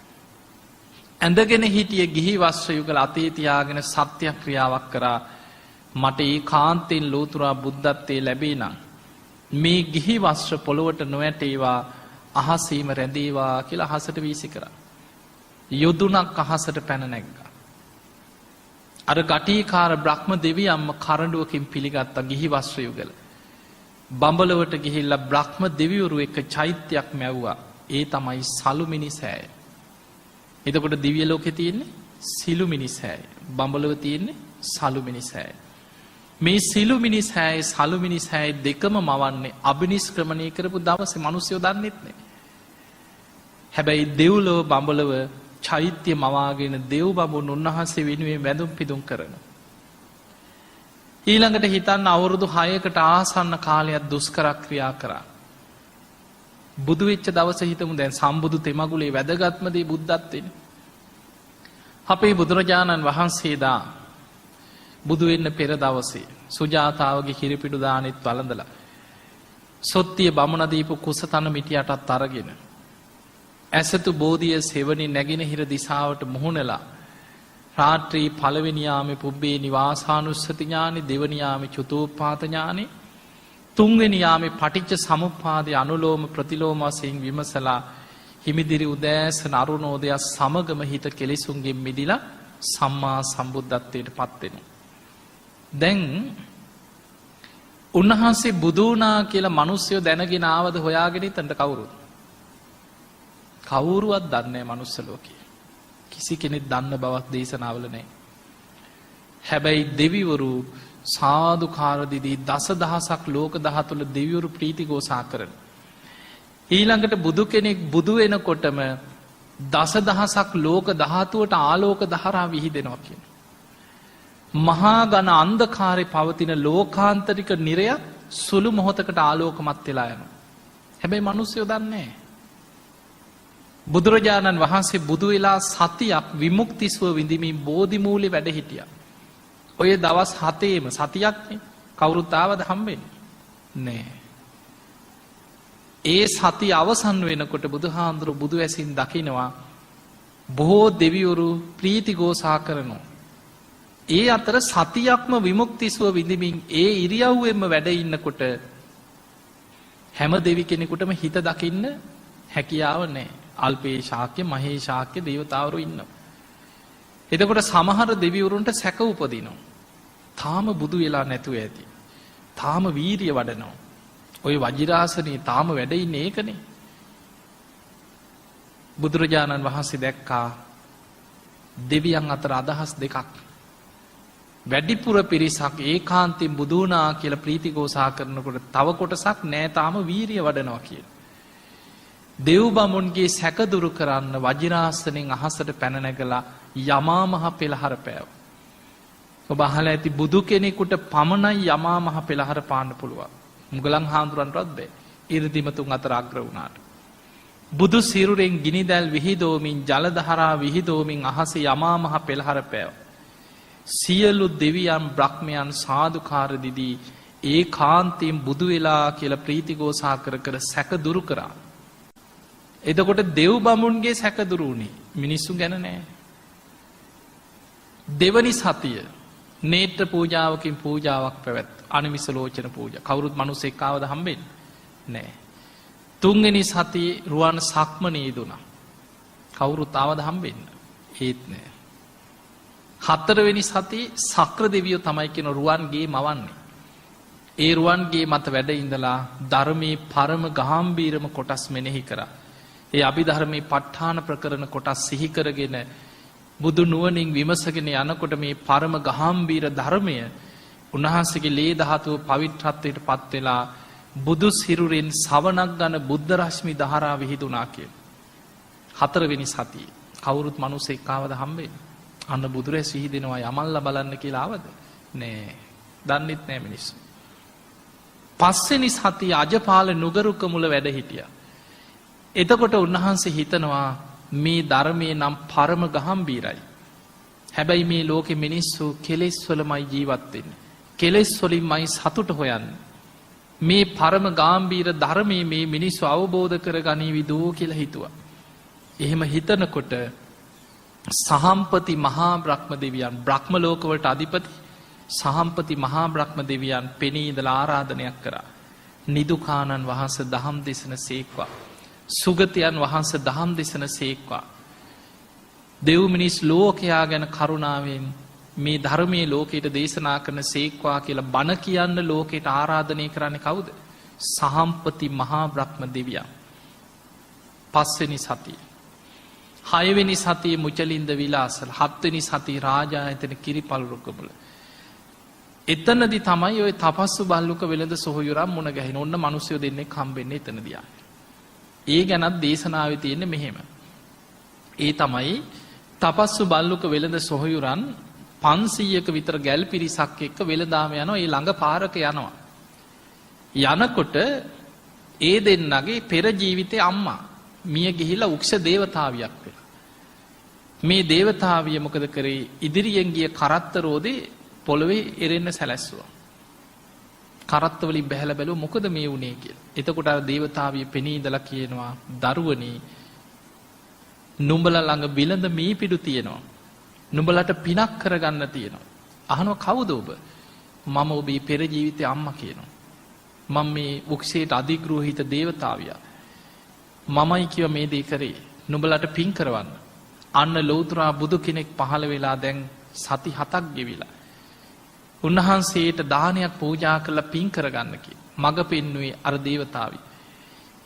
ඇඳගෙන හිටිය ගිහි වස්ත්‍ර යුගල අතේ තියාගෙන සත්‍යක්‍රියාවක් කරා මට ඒකාන්තයෙන් ලෝතුරා බුද්ධත්වයේ ලැබේ නම් මේ ගිහි වස්ත්‍ර පොළොවට නොවැටේවා අහසීම රැඳේවා කියලා අහසට වීසි කරා. යොදුනක් අහසට පැන නැග්ගා. අර ගටිකාර බ්‍රහ්ම දෙවියන්ම කරඬුවකින් පිළිගත්ත ගිහි වස්ත්‍ර යුගල. බඹලවට ගිහිල්ලා බ්‍රහ්ම දෙවිවරු එක චෛත්‍යයක් මැව්වා. ඒ තමයි සලුමිණි සෑය. එතකොට දිව්‍ය ලෝකේ තියෙන්නේ සිළුමිණි සෑය. බඹලව තියෙන්නේ සලුමිණි සෑය. මේ සිළුමිණි සෑය සලුමිණි සෑය දෙකම මවන්නේ අභිනිෂ්ක්‍රමණය කරපු දවසේ මිනිස්සුયો දන්නෙත් නෑ. හැබැයි දෙව්ලොව බඹලව චෛත්‍ය මවාගෙන දෙව් බඹුන් උන්වහන්සේ වෙනුවෙන් වැඳුම් පිදුම් කරන. ඊළඟට හිතන්න අවුරුදු 6කට ආසන්න කාලයක් දුෂ්කර ක්‍රියා කරා. බුදු වෙච්ච දවස හිතමු දැන් සම්බුදු තෙමගුලේ වැදගත්ම දේ බුද්ධත්වෙනේ. අපේ බුදුරජාණන් වහන්සේදා බුදු වෙන්න පෙර දවසේ සුජාතාවගේ කිරිපිඩු දානෙත් වළඳලා සොත්තිය බමුණ දීපු කුසතන මිටියටත් අරගෙන ඇසතු බෝධිය සෙවණි නැගෙනහිර දිසාවට මුහුණලා රාත්‍රී පළවෙනි යාමේ පුබ්බේ නිවාසානුස්සති ඥානෙ, දෙවෙනි යාමේ චතුප්පාත ඥානෙ, තුන්වෙනි යාමේ පටිච්ච සමුප්පාදේ අනුලෝම ප්‍රතිලෝම වශයෙන් විමසලා හිමිදිරි උදෑසන අරුණෝදය සමගම හිත කෙලෙසුන්ගෙන් මිදිලා සම්මා සම්බුද්ධත්වයට පත් වෙනවා. දැන් උන්වහන්සේ බුදු වුණා කියලා මිනිස්සු දැනගෙන ආවද හොයාගෙන ඉතන්ට කවුරුත්? කවුරුවත් දන්නේ නැහැ මනුස්ස ලෝකේ. කිසි කෙනෙක් දන්න බවක් දේශනාවල නැහැ. හැබැයි දෙවිවරු සාදුකාර දීදී දසදහසක් ලෝක දහතුල දෙවිවරු ප්‍රීතිഘോഷා කරන. ඊළඟට බුදු කෙනෙක් බුදු වෙනකොටම දසදහසක් ලෝක ධාතුවට ආලෝක දහරා විහිදෙනවා කියන. මහා ඝන අන්ධකාරේ පවතින ලෝකාන්තරික නිරයක් සුළු මොහොතකට ආලෝකමත් වෙලා යනවා. හැබැයි මිනිස්සුયો දන්නේ නැහැ. බුදුරජාණන් වහන්සේ බුදු වෙලා සතියක් විමුක්තිස්ව විඳිමින් බෝධි මූලේ වැඩ හිටියා. ඔය දවස් 7ේම සතියක්නේ කවුරුත් ආවද හම්බෙන්නේ නෑ. ඒ සතිය අවසන් වෙනකොට බුදුහාඳුරු බුදු ඇසින් දකිනවා බොහෝ දෙවිවරු ප්‍රීතිഘോഷා කරනවා. ඒ අතර සතියක්ම විමුක්තිස්ව විඳිමින් ඒ ඉරියව්වෙම වැඩ ඉන්නකොට හැම දෙවි කෙනෙකුටම හිත දකින්න හැකියාව නැහැ. අල්පේ ශාක්‍ය මහේ ශාක්‍ය දේවතාවරු ඉන්නවා. එතකොට සමහර දෙවිවරුන්ට සැක උපදිනවා. තාම බුදු වෙලා නැතුව ඇති. තාම වීරිය වඩනවා. ඔය වජිරාසනේ තාම වැඩ ඉන්නේ ඒකනේ. බුදුරජාණන් වහන්සේ දැක්කා දෙවියන් අතර අදහස් දෙකක්. වැඩිපුර පිරිසක් ඒකාන්තයෙන් බුදු වුණා කියලා ප්‍රීතිഘോഷා කරනකොට තව කොටසක් නෑ තාම වීරිය වඩනවා කියලා. දෙව් බමුණුගේ සැක දුරු කරන්න වජිරාසනෙන් අහසට පැන නැගලා යමා මහ පෙළහර පෑව. ඔබ අහලා ඇති බුදු කෙනෙකුට පමණයි යමා මහ පෙළහර පාන්න පුළුවන්. මුගලන් හාමුදුරන්ටවත් බෑ. 이르දිමතුන් අතර අග්‍ර වුණාට. බුදු සිරුරෙන් ගිනි දැල් විහිදෝමින් ජල දහරා විහිදෝමින් අහසේ යමා මහ පෙළහර පෑව. සියලු දෙවියන් බ්‍රහ්මයන් සාදුකාර දිදී ඒකාන්තයෙන් බුදු වෙලා කියලා ප්‍රීතිഘോഷා කර කර සැක දුරු කරා. එතකොට දෙව් බමුණුගේ සැක දුරු වුණේ මිනිස්සු ගැන නෑ. දෙවනි සතිය නේත්‍ර පූජාවකින් පූජාවක් පැවැත් අනිමිස ලෝචන පූජා. කවුරුත් මිනිස්සෙක් ආවද හම්බෙන්නේ නෑ. තුන්වෙනි සතියේ රුවන් සක්මනේ දුනා. කවුරුත් ආවද හම්බෙන්නේ ඒත් නෑ. හතරවෙනි සතියේ සක්‍ර දෙවියෝ තමයි කියන රුවන්ගේ මවන්නේ. ඒ රුවන්ගේ මත වැඩ ඉඳලා ධර්මයේ පරම ගාම්භීරම කොටස් මෙනෙහි කරා. ඒ අභිධර්මයේ ප ဋ ාණ ප්‍රකරණ කොටස් සිහි කරගෙන බුදු නුවණින් විමසගෙන යනකොට මේ පරම ගාම්භීර ධර්මය උන්වහන්සේගේ ලේ ධාතුව පවිත්‍රත්වයට පත් වෙලා බුදු සිරුරෙන් සවනක් ගන්න බුද්ධ රශ්මි දහරා විහිදුණා කියන. හතරවෙනි සතියේ කවුරුත් මිනිස්සෙක් ආවද හම්බෙන්නේ? අන්න බුදුරැස් විහිදෙනවා යමල්ලා බලන්න කියලා ආවද? නෑ. දන්නෙත් නෑ මිනිස්සු. පස්වෙනි සතියේ අජපාල නුගරුක මුල වැඩ හිටියා. එතකොට උන්වහන්සේ හිතනවා මේ ධර්මයේ නම් පරම ගාම්භීරයි. හැබැයි මේ ලෝකෙ මිනිස්සු කෙලෙස් වලමයි ජීවත් වෙන්නේ. කෙලෙස් වලින්මයි සතුට හොයන්නේ. මේ පරම ගාම්භීර ධර්මයේ මේ මිනිස්සු අවබෝධ කරගනීවි දෝ කියලා හිතුවා. එහෙම හිතනකොට සහම්පති මහා බ්‍රහ්ම දෙවියන් බ්‍රහ්ම ලෝකවලට අධිපති සහම්පති මහා බ්‍රහ්ම දෙවියන් පෙනී ඉඳලා ආරාධනයක් කරා. නිදුකානන් වහන්සේ දහම් දේශන සේක්වා. සුගතයන් වහන්සේ දහම් දේශන සේක්වා. දෙව් මිනිස් ලෝකයා ගැන කරුණාවෙන් මේ ධර්මයේ ලෝකයට දේශනා කරන සේක්වා කියලා බණ කියන්න ලෝකයට ආරාධනය කරන්නේ කවුද? සහම්පති මහා බ්‍රහ්ම දෙවියන්. පස්වෙනි සතිය. හයවෙනි සතියේ මුචලින්ද විලාසල. හත්වෙනි සතියේ රාජායතන කිරිපල්රුකමුල. එතනදි තමයි ඔය තපස්සු බල්ලුක වෙළඳ සොහොයුරන් මුණ ගැහෙන. ඔන්න මිනිස්සු දෙන්නෙක් හම්බෙන්නේ එතනදී. ඒ ගැනත් දේශනාවේ තියෙන්නේ මෙහෙම. ඒ තමයි තපස්සු බල්ලුක වෙළඳ සොහොයුරන් 500ක විතර ගැල් පිරිසක් එක්ක වෙළඳාම යනවා. ඒ ළඟ පාරක යනවා. යනකොට ඒ දෙන්නගේ පෙර ජීවිතේ අම්මා මිය ගිහිලා උක්ෂ දේවතාවියක් වෙලා. මේ දේවතාවිය මොකද කරේ? ඉදිරියෙන් ගිය කරත්ත රෝදේ පොළවේ එරෙන්න සැලැස්සුවා. කරත්ත වලින් බැහැලා බැලුවා මොකද මේ වුනේ කියලා. එතකොට අර දේවතාවිය පෙනී ඉඳලා කියනවා, දරුවනි නුඹලා ළඟ බිලඳ මීපිඩු තියෙනවා. නුඹලට පිනක් කරගන්න තියෙනවා. අහනවා කවුද ඔබ? මම ඔබේ පෙර ජීවිතේ අම්මා කියනවා. මම මේ වෘක්ෂයට අධිග්‍රහිත දේවතාවියා. මමයි කිය මේ දේ කරේ. නුඹලට පින් කරවන්න. අන්න ලෞතුරා බුදු කෙනෙක් පහළ වෙලා දැන් සති 7ක් ගෙවිලා. උන්වහන්සේට දානයක් පූජා කරලා පින් කරගන්න කි. මඟ පෙන්නුවේ අර දේවතාවි.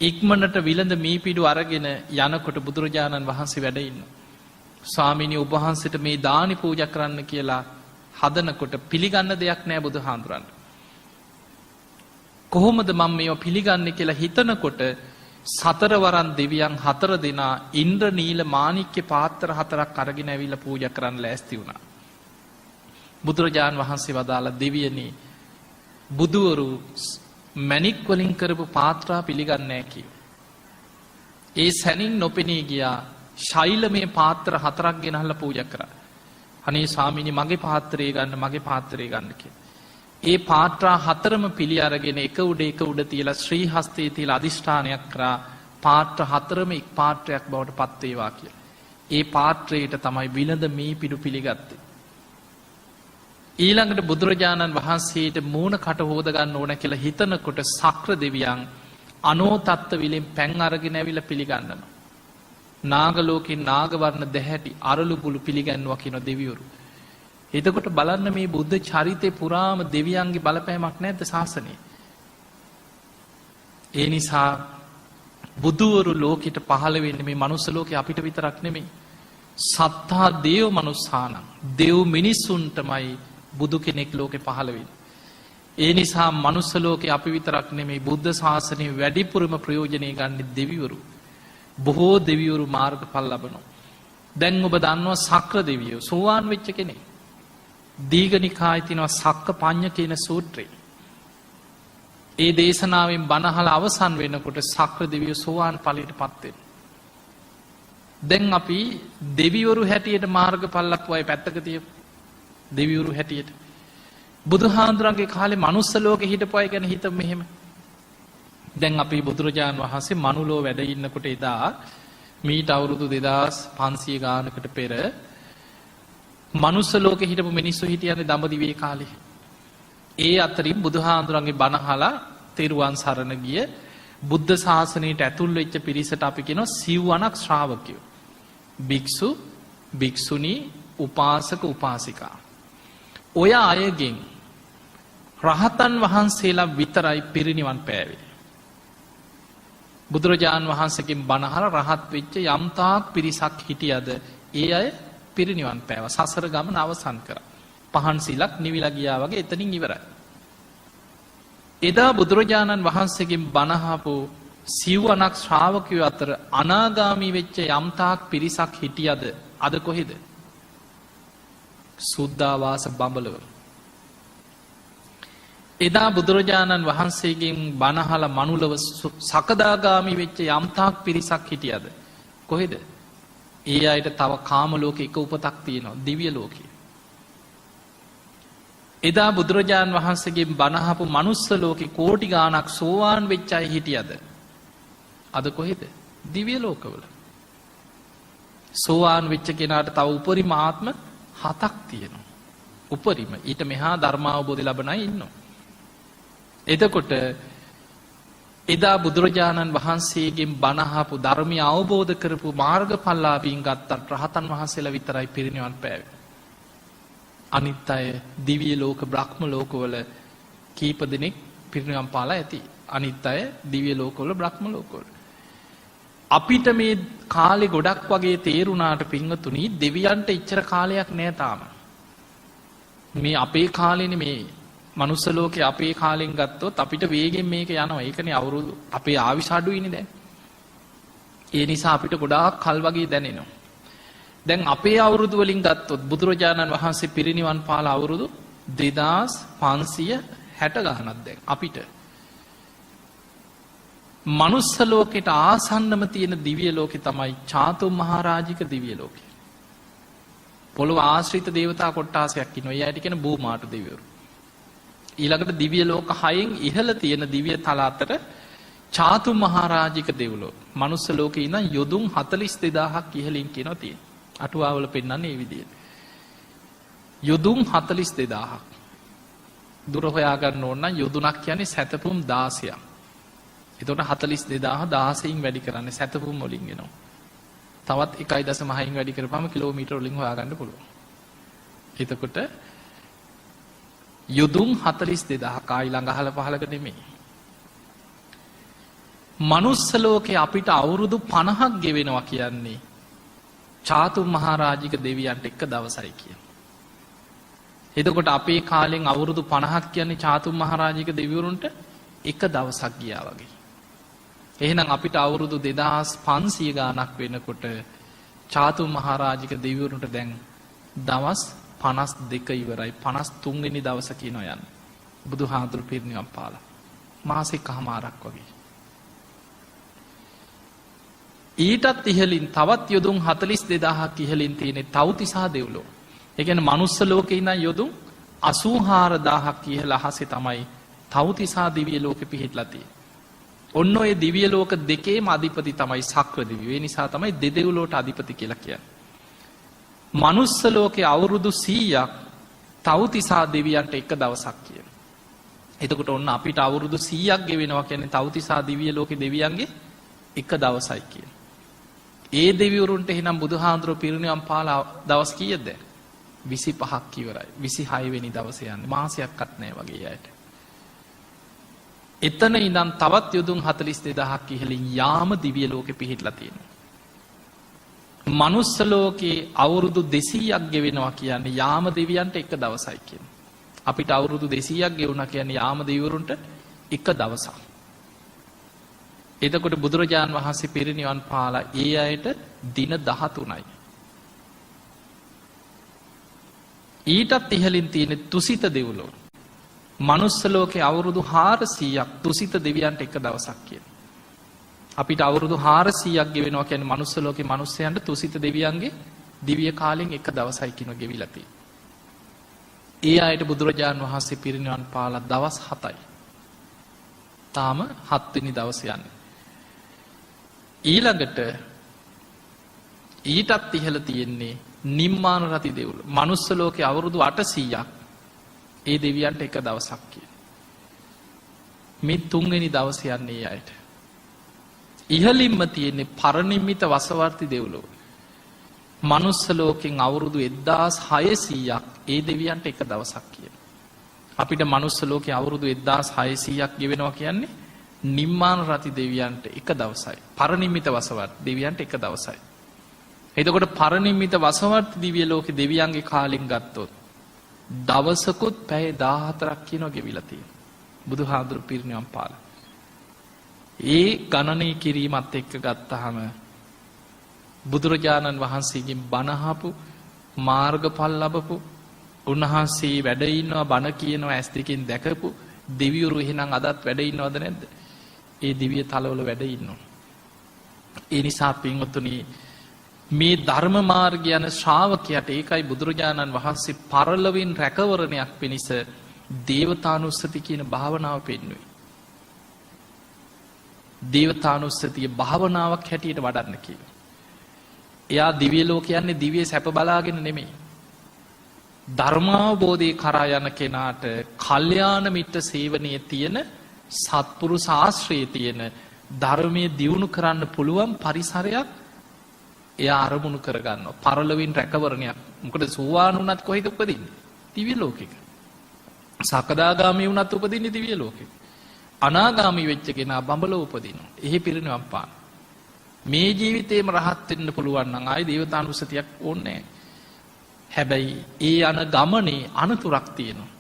ඉක්මනට විලඳ මීපිඩු අරගෙන යනකොට බුදුරජාණන් වහන්සේ වැඩ ඉන්නවා. ස්වාමීනි ඔබ වහන්සේට මේ දානි පූජා කරන්න කියලා හදනකොට පිළිගන්න දෙයක් නෑ බුදුහාඳුරන්ට. කොහොමද මම මේවා පිළිගන්නේ කියලා හිතනකොට සතරවරන් දෙවියන් 4 දෙනා ඉන්ද්‍ර නීල මාණික්‍ය පාත්‍ර 4ක් අරගෙන ඇවිල්ලා පූජා කරන්න ලෑස්ති වුණා. බුදුරජාන් වහන්සේ වදාලා දෙවියනි බුදුවරු මණික් වලින් කරපු පාත්‍රා පිළිගන්නේ නැහැ කිව්වා. ඒ සැනින් නොපෙනී ගියා ශෛලමේ පාත්‍ර 4ක් ගෙනහලා පූජා කරා. අනේ ස්වාමීනි මගේ පාත්‍රය ගන්න මගේ පාත්‍රය ගන්න කියලා. ඒ පාත්‍රා 4ම පිළි අරගෙන එක උඩ තියලා ශ්‍රී හස්තයේ තියලා අදිෂ්ඨානයක් කරා පාත්‍ර 4ම එක් පාත්‍රයක් බවට පත් වේවා කියලා. ඒ පාත්‍රයට තමයි විලඳ මේ පිටු පිළිගත්තේ. ඊළඟට බුදුරජාණන් වහන්සේට මූණ කට හොද ගන්න ඕන කියලා හිතනකොට සක්‍ර දෙවියන් අනෝතත්ත විලෙන් පැන් අරගෙන ඇවිල්ලා පිළිගන්නවා. නාගලෝකේ නාගවර්ණ දැහැටි අරලු බුළු පිළිගන්නවා කියන දෙවිවරු. එතකොට බලන්න මේ බුද්ධ චරිතේ පුරාම දෙවියන්ගේ බලපෑමක් නැද්ද ශාසනයේ? ඒ නිසා බුදුවරු ලෝකෙට පහළ වෙන්නේ මේ මනුස්ස ලෝකේ අපිට විතරක් නෙමෙයි. සත්තා දේව මනුස්සාන දෙව් මිනිසුන්ටමයි බුදු කෙනෙක් ලෝකේ පහළ වෙන්නේ. ඒ නිසා මනුස්ස ලෝකේ අපි විතරක් නෙමෙයි බුද්ධ ශාසනයේ වැඩිපුරම ප්‍රයෝජනෙ ගන්න දෙවිවරු. බොහෝ දෙවිවරු මාර්ගඵල ලබනවා. දැන් ඔබ දන්නවා සක්‍ර දෙවියෝ සෝවාන් වෙච්ච කෙනෙක්. දීඝනිකායේ තියෙනවා සක්ක පඤ්ඤ කියන සූත්‍රය. ඒ දේශනාවෙන් බණහල අවසන් වෙනකොට සක්‍ර දෙවියෝ සෝවාන් ඵලයටපත් වෙනවා. දැන් අපි දෙවිවරු හැටියට මාර්ගඵල ලක්වයි පැත්තක තියමු. දෙවිවරු හැටියට බුදුහාඳුරන්ගේ කාලේ මනුස්ස ලෝකෙ හිටපු අය ගැන හිතමු මෙහෙම. දැන් අපි බුදුරජාන් වහන්සේ මනුලෝ වැඩ ඉන්නකොට එදා මීට අවුරුදු 2500 ගානකට පෙර මනුස්ස ලෝකෙ හිටපු මිනිස්සු හිටියන්නේ දඹදිවේ කාලේ. ඒ අතරින් බුදුහාඳුරන්ගේ බණ අහලා තෙරුවන් සරණ ගිය බුද්ධ ශාසනයට ඇතුල් වෙච්ච පිරිසට අපි කියනවා සිව්වණක් ශ්‍රාවකයෝ. භික්ෂු, භික්ෂුණී, උපාසක, උපාසිකා. ඔය අයගෙන් රහතන් වහන්සේලා විතරයි පිරිනිවන් පෑවේ. බුදුරජාන් වහන්සේගෙන් බණ අහලා රහත් වෙච්ච යම්තාක් පිරිසක් හිටියද ඒ අය පිරිනිවන් පෑවා. සසර ගමන අවසන් කරා. පහන් සිලක් නිවිලා ගියා වගේ එතනින් ඉවරයි. එදා බුදුරජාණන් වහන්සේගෙන් බණ අහපු සිව්වණක් ශ්‍රාවකයෝ අතර අනාගාමී වෙච්ච යම්තාක් පිරිසක් හිටියද අද කොහෙද? සුද්ධාවාස බඹලව. එදා බුදුරජාණන් වහන්සේගෙන් බණ අහලා මනුලව සකදාගාමී වෙච්ච යම්තාක් පිරිසක් හිටියද කොහෙද? ඒ අයට තව කාම ලෝකේ එක උපතක් තියෙනවා, දිව්‍ය ලෝකේ. එදා බුදුරජාණන් වහන්සේගෙන් බණ අහපු මනුස්ස ලෝකේ කෝටි ගාණක් සෝවාන් වෙච්ච අය හිටියද අද කොහෙද? දිව්‍ය ලෝකවල. සෝවාන් වෙච්ච කෙනාට තව උපරිම ආත්ම 7ක් තියෙනවා. උපරිම ඊට මෙහා ධර්මාවබෝධය ලබන අය ඉන්නවා. එතකොට එදා බුදුරජාණන් වහන්සේගෙන් බණ අහපු ධර්මය අවබෝධ කරපු මාර්ගඵලලාභීන් ගත්තත් රහතන් වහන්සේලා විතරයි පිරිනිවන් පෑවේ. අනිත් අය දිව්‍ය ලෝක බ්‍රහ්ම ලෝකවල කීප දෙනෙක් පිරිනිවන් පාලා ඇති. අනිත් අය දිව්‍ය ලෝකවල බ්‍රහ්ම ලෝකවල. අපිට මේ කාලේ ගොඩක් වගේ තේරුණාට පින්වතුනි දෙවියන්ට ඉච්චර කාලයක් නෑ තාම. මේ අපේ කාලේනේ මේ මනුස්ස ලෝකේ අපේ කාලෙන් ගත්තොත් අපිට වේගෙන් මේක යනවා. ඒකනේ අවුරුදු අපේ ආයුෂ අඩුයිනේ දැන්. ඒ නිසා අපිට ගොඩාක් කල් වගේ දැනෙනවා. දැන් අපේ අවුරුදු වලින් ගත්තොත් බුදුරජාණන් වහන්සේ පිරිනිවන් පාල අවුරුදු 2560 ගණනක් දැන් අපිට. මනුස්ස ලෝකෙට ආසන්නම තියෙන දිව්‍ය ලෝකේ තමයි චාතුම් මහරජික දිව්‍ය ලෝකය. පොළොව ආශ්‍රිත දේවතා කොට්ටාසයක් ඉන්නවා. ඒ ඇයිට කියන භූමාට දෙවිවරු. ඊළඟට දිව්‍ය ලෝක 6න් ඉහළ තියෙන දිව්‍ය තල අතර චාතුම් මහරජික දෙව්ලොව. මනුස්ස ලෝකේ ඉඳන් යොදුන් 42000ක් ඉහළින් කියනවා තියෙන. අටුවාවල පෙන්වන්නේ මේ විදිහට. යොදුන් 42000ක්. දුර හොයාගන්න ඕන නම් යොදුනක් කියන්නේ සැතපුම් 16ක්. එතකොට 42000 16න් වැඩි කරන්නේ සැතපුම් වලින් එනවා. තවත් 1.6න් වැඩි කරපුවම කිලෝමීටර වලින් හොයාගන්න පුළුවන්. එතකොට යොදුන් 42000ක් ආයි ළඟ අහල පහලක නෙමෙයි. මනුස්ස ලෝකේ අපිට අවුරුදු 50ක් ගෙවෙනවා කියන්නේ චාතුම් මහරජික දෙවියන්ට එක දවසයි කියන. එතකොට අපේ කාලෙන් අවුරුදු 50ක් කියන්නේ චාතුම් මහරජික දෙවිවරුන්ට එක දවසක් ගියා වගේ. එහෙනම් අපිට අවුරුදු 2500 ගාණක් වෙනකොට චාතුම් මහරජික දෙවිවරුන්ට දැන් දවස් 52 ඉවරයි. 53 වෙනි දවස කියනවා යන්නේ. බුදුහාඳුරු පිරිනිවන් පාලා. මාසෙකමාරක් වගේ. ඊටත් ඉහළින් තවත් යොදුන් 42000ක් ඉහළින් තියෙන තව්තිසා දෙව්ලොව. ඒ කියන්නේ මනුස්ස ලෝකේ ඉඳන් යොදුන් 84000ක් ඉහළ අහසේ තමයි තව්තිසා දිව්‍ය ලෝකෙ පිහිටලා තියෙන්නේ. ඔන්න ඔය දිව්‍ය ලෝක දෙකේම අධිපති තමයි සක්‍ර දිව්‍ය. ඒ නිසා තමයි දෙදෙව්ලොවට අධිපති කියලා කියන්නේ. මනුස්ස ලෝකේ අවුරුදු 100ක් තව්තිසා දෙවියන්ට එක දවසක් කියනවා. එතකොට ඔන්න අපිට අවුරුදු 100ක් ගෙවෙනවා කියන්නේ තව්තිසා දිව්‍ය ලෝකේ දෙවියන්ගේ එක දවසයි කියනවා. ඒ දෙවිවරුන්ට එහෙනම් බුදුහාඳුර පිරිනිවන් පාලා දවස් කීයද? 25ක් ඉවරයි. 26 වෙනි දවසේ යන්නේ. මාසයක්වත් නැහැ වගේ අයට. එතන ඉඳන් තවත් යොදුන් 42000ක් ඉහළින් යාම දිව්‍ය ලෝකෙ පිහිටලා තියෙනවා. මනුස්ස ලෝකේ අවුරුදු 200ක් ගෙවෙනවා කියන්නේ යාම දෙවියන්ට එක දවසයි කියනවා. අපිට අවුරුදු 200ක් ගෙවුණා කියන්නේ යාම දෙවිවරුන්ට එක දවසක්. එතකොට බුදුරජාණන් වහන්සේ පිරිනිවන් පාලා ඒ අයට දින 13යි. ඊටත් ඉහළින් තියෙන තුසිත දෙව්ලොව. මනුස්ස ලෝකේ අවුරුදු 400ක් තුසිත දෙවියන්ට එක දවසක් කියනවා. අපිට අවුරුදු 400ක් ගෙවෙනවා කියන්නේ මනුස්ස ලෝකේ මිනිස්සයන්ට තුසිත දෙවියන්ගේ දිව්‍ය කාලෙන් එක දවසයි කියන ගෙවිලා තියෙනවා. ඒ අයට බුදුරජාණන් වහන්සේ පිරිනිවන් පාලා දවස් 7යි. තාම 7 වෙනි දවසේ යන්නේ. ඊළඟට ඊටත් ඉහළ තියෙන්නේ නිම්මාන රති දෙව්ලොව. මනුස්ස ලෝකේ අවුරුදු 800ක් ඒ දෙවියන්ට එක දවසක් කියන. මේ 3 වෙනි දවසේ යන්නේ ඒ අයට. ඉහළින්ම තියෙන්නේ පරිනිම්මිත වසවර්ති දෙව්ලොව. මනුස්ස ලෝකෙන් අවුරුදු 1600ක් ඒ දෙවියන්ට එක දවසක් කියන. අපිට මනුස්ස ලෝකේ අවුරුදු 1600ක් ගෙවෙනවා කියන්නේ නිම්මාන රති දෙවියන්ට එක දවසයි. පරිනිම්මිත වසවර්ති දෙවියන්ට එක දවසයි. එතකොට පරිනිම්මිත වසවර්ති දිව්‍ය ලෝකේ දෙවියන්ගේ කාලෙන් ගත්තොත් දවසකුත් පැය 14ක් කියනවා ගෙවිලා තියෙනවා. බුදුහාඳුරු පිරිනිවන් පාලා. ඒ ගණනය කිරීමත් එක්ක ගත්තාම බුදුරජාණන් වහන්සේගෙන් බණ අහපු මාර්ගඵල ලැබපු උන්වහන්සේ වැඩ ඉන්නවා බණ කියනවා ඇස් දෙකෙන් දැකපු දෙවිවරු එහෙනම් අදත් වැඩ ඉන්නවද නැද්ද? ඒ දිව්‍ය තලවල වැඩ ඉන්නවා. ඒ නිසා පින්වතුනි මේ ධර්ම මාර්ගය යන ශ්‍රාවකයාට ඒකයි බුදුරජාණන් වහන්සේ පරලොවින් රැකවරණයක් පිණිස දේවතානුස්සති කියන භාවනාව පෙන්වුවේ. දේවතානුස්සතිය භාවනාවක් හැටියට වඩන්න කියලා. එයා දිව්‍ය ලෝක යන්නේ දිව්‍ය සැප බලාගෙන නෙමෙයි. ධර්මාවබෝධය කරා යන කෙනාට කල්යාණ මිත්‍ර සේවනයේ තියෙන සත්පුරුෂ ආශ්‍රයේ තියෙන ධර්මයේ දියුණු කරන්න පුළුවන් පරිසරයක් එයා අරමුණු කරගන්නවා. පරලොවින් රැකවරණයක්. මොකද සෝවාන් වුණත් කොහෙද උපදින්නේ? දිව්‍ය ලෝකෙක. සකදාගාමී වුණත් උපදින්නේ දිව්‍ය ලෝකෙක. අනාගාමී වෙච්ච කෙනා බඹලොව උපදිනවා. එහි පිරිනිවන් පාන. මේ ජීවිතේම රහත් වෙන්න පුළුවන් නම් ආයි දේවතානුස්සතියක් ඕනේ නැහැ. හැබැයි ඒ යන ගමනේ අනතුරක් තියෙනවා.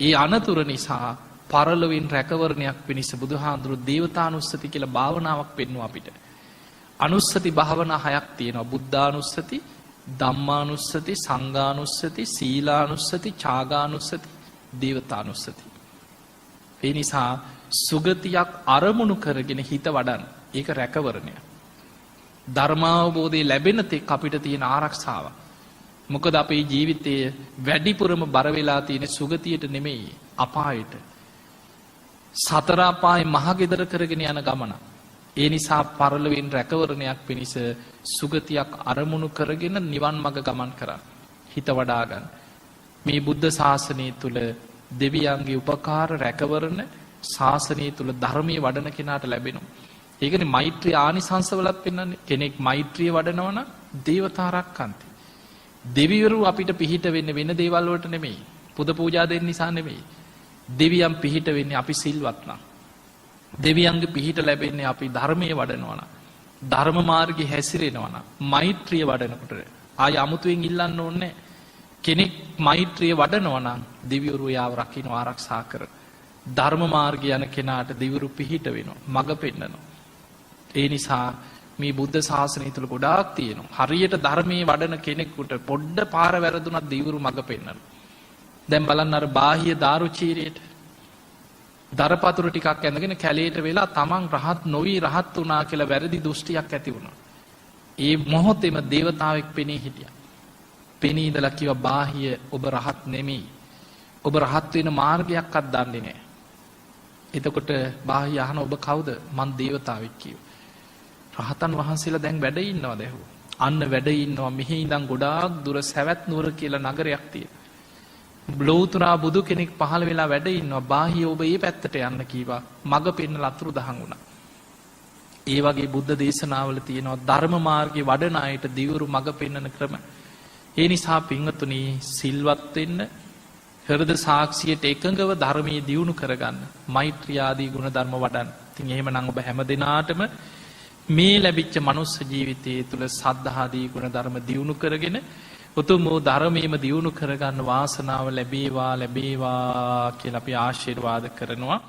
ඒ අනතුර නිසා පරලොවින් රැකවරණයක් පිණිස බුදුහාඳුරු දේවතානුස්සති කියලා භාවනාවක් පෙන්වුවා අපිට. අනුස්සති භාවනා 6ක් තියෙනවා. බුද්ධානුස්සති, ධම්මානුස්සති, සංඝානුස්සති, සීලානුස්සති, ඡාගානුස්සති, දේවතානුස්සති. ඒ නිසා සුගතියක් අරමුණු කරගෙන හිත වඩන්න. ඒක රැකවරණය. ධර්මාවබෝධය ලැබෙන තෙක් අපිට තියෙන ආරක්ෂාව. මොකද අපේ ජීවිතයේ වැඩිපුරම බර වෙලා තියෙන සුගතියට නෙමෙයි, අපායට. සතර අපායේ මහගෙදර කරගෙන යන ගමන. ඒ නිසා පරලොවෙන් රැකවරණයක් පිණිස සුගතියක් අරමුණු කරගෙන නිවන් මඟ ගමන් කරන්න. හිත වඩා ගන්න. මේ බුද්ධ ශාසනය තුල දෙවියන්ගේ උපකාර රැකවරණ ශාසනය තුල ධර්මයේ වඩන කෙනාට ලැබෙනවා. ඒකනේ මෛත්‍රී ආනිසංසවලත් පෙන්වන්නේ. කෙනෙක් මෛත්‍රිය වඩනවා නම් දේවතාරක්කන්ති. දෙවිවරු අපිට පිහිට වෙන්නේ වෙන දේවල් වලට නෙමෙයි. පුද පූජා දෙන්න නිසා නෙමෙයි. දෙවියන් පිහිට වෙන්නේ අපි සිල්වත් නම්. දෙවියන්ගේ පිහිට ලැබෙන්නේ අපි ධර්මයේ වඩනවා නම්. ධර්ම මාර්ගයේ හැසිරෙනවා නම්. මෛත්‍රිය වඩනකොට ආය අමුතුවෙන් ඉල්ලන්න ඕනේ. කෙනෙක් මෛත්‍රිය වඩනවා නම් දෙවිවරු යාව රකින්න ආරක්ෂා කර. ධර්ම මාර්ගය යන කෙනාට දෙවිවරු පිහිට වෙනවා. මඟ පෙන්නනවා. ඒ නිසා මේ බුද්ධ ශාසනය තුළ ගොඩාක් තියෙනවා. හරියට ධර්මයේ වඩන කෙනෙකුට පොඩ්ඩ පාර වැරදුනත් දෙවිවරු මඟ පෙන්නනවා. දැන් බලන්න අර බාහිය දාරුචීරියට දරපතුරු ටිකක් ඇඳගෙන කැලේට වෙලා තමන් රහත් නොවි රහත් වුණා කියලා වැරදි දෘෂ්ටියක් ඇති වුණා. ඒ මොහොතේම දේවතාවෙක් පෙනී හිටියා. පෙනී ඉඳලා කිව්වා බාහිය ඔබ රහත් නෙමෙයි. ඔබ රහත් වෙන මාර්ගයක්වත් දන්නේ නැහැ. එතකොට බාහිය අහන ඔබ කවුද? මං දේවතාවෙක් කිව්වා. රහතන් වහන්සේලා දැන් වැඩ ඉන්නවද ඇහුවා. අන්න වැඩ ඉන්නවා. මෙහි ඉඳන් ගොඩාක් දුර සවැත් නුවර කියලා නගරයක් තියෙනවා. ලෝතුරා බුදු කෙනෙක් පහළ වෙලා වැඩ ඉන්නවා. බාහිය ඔබ මේ පැත්තට යන්න කීවා. මග පෙන්නලා අතුරු දහන් වුණා. ඒ වගේ බුද්ධ දේශනාවල තියෙනවා ධර්ම මාර්ගේ වඩන අයට දිවුරු මග පෙන්නන ක්‍රම. ඒ නිසා පින්වතුනි සිල්වත් වෙන්න, හෘද සාක්ෂියට එකඟව ධර්මයේ දියුණු කරගන්න, මෛත්‍රී ආදී ගුණ ධර්ම වඩන්න. ඉතින් එහෙමනම් ඔබ හැම දිනාටම මේ ලැබිච්ච මනුස්ස ජීවිතයේ තුල සද්ධාදී ගුණ ධර්ම දියුණු කරගෙන උතුම් වූ ධර්මයේම දියුණු කරගන්න වාසනාව ලැබේවා කියලා අපි ආශිර්වාද කරනවා.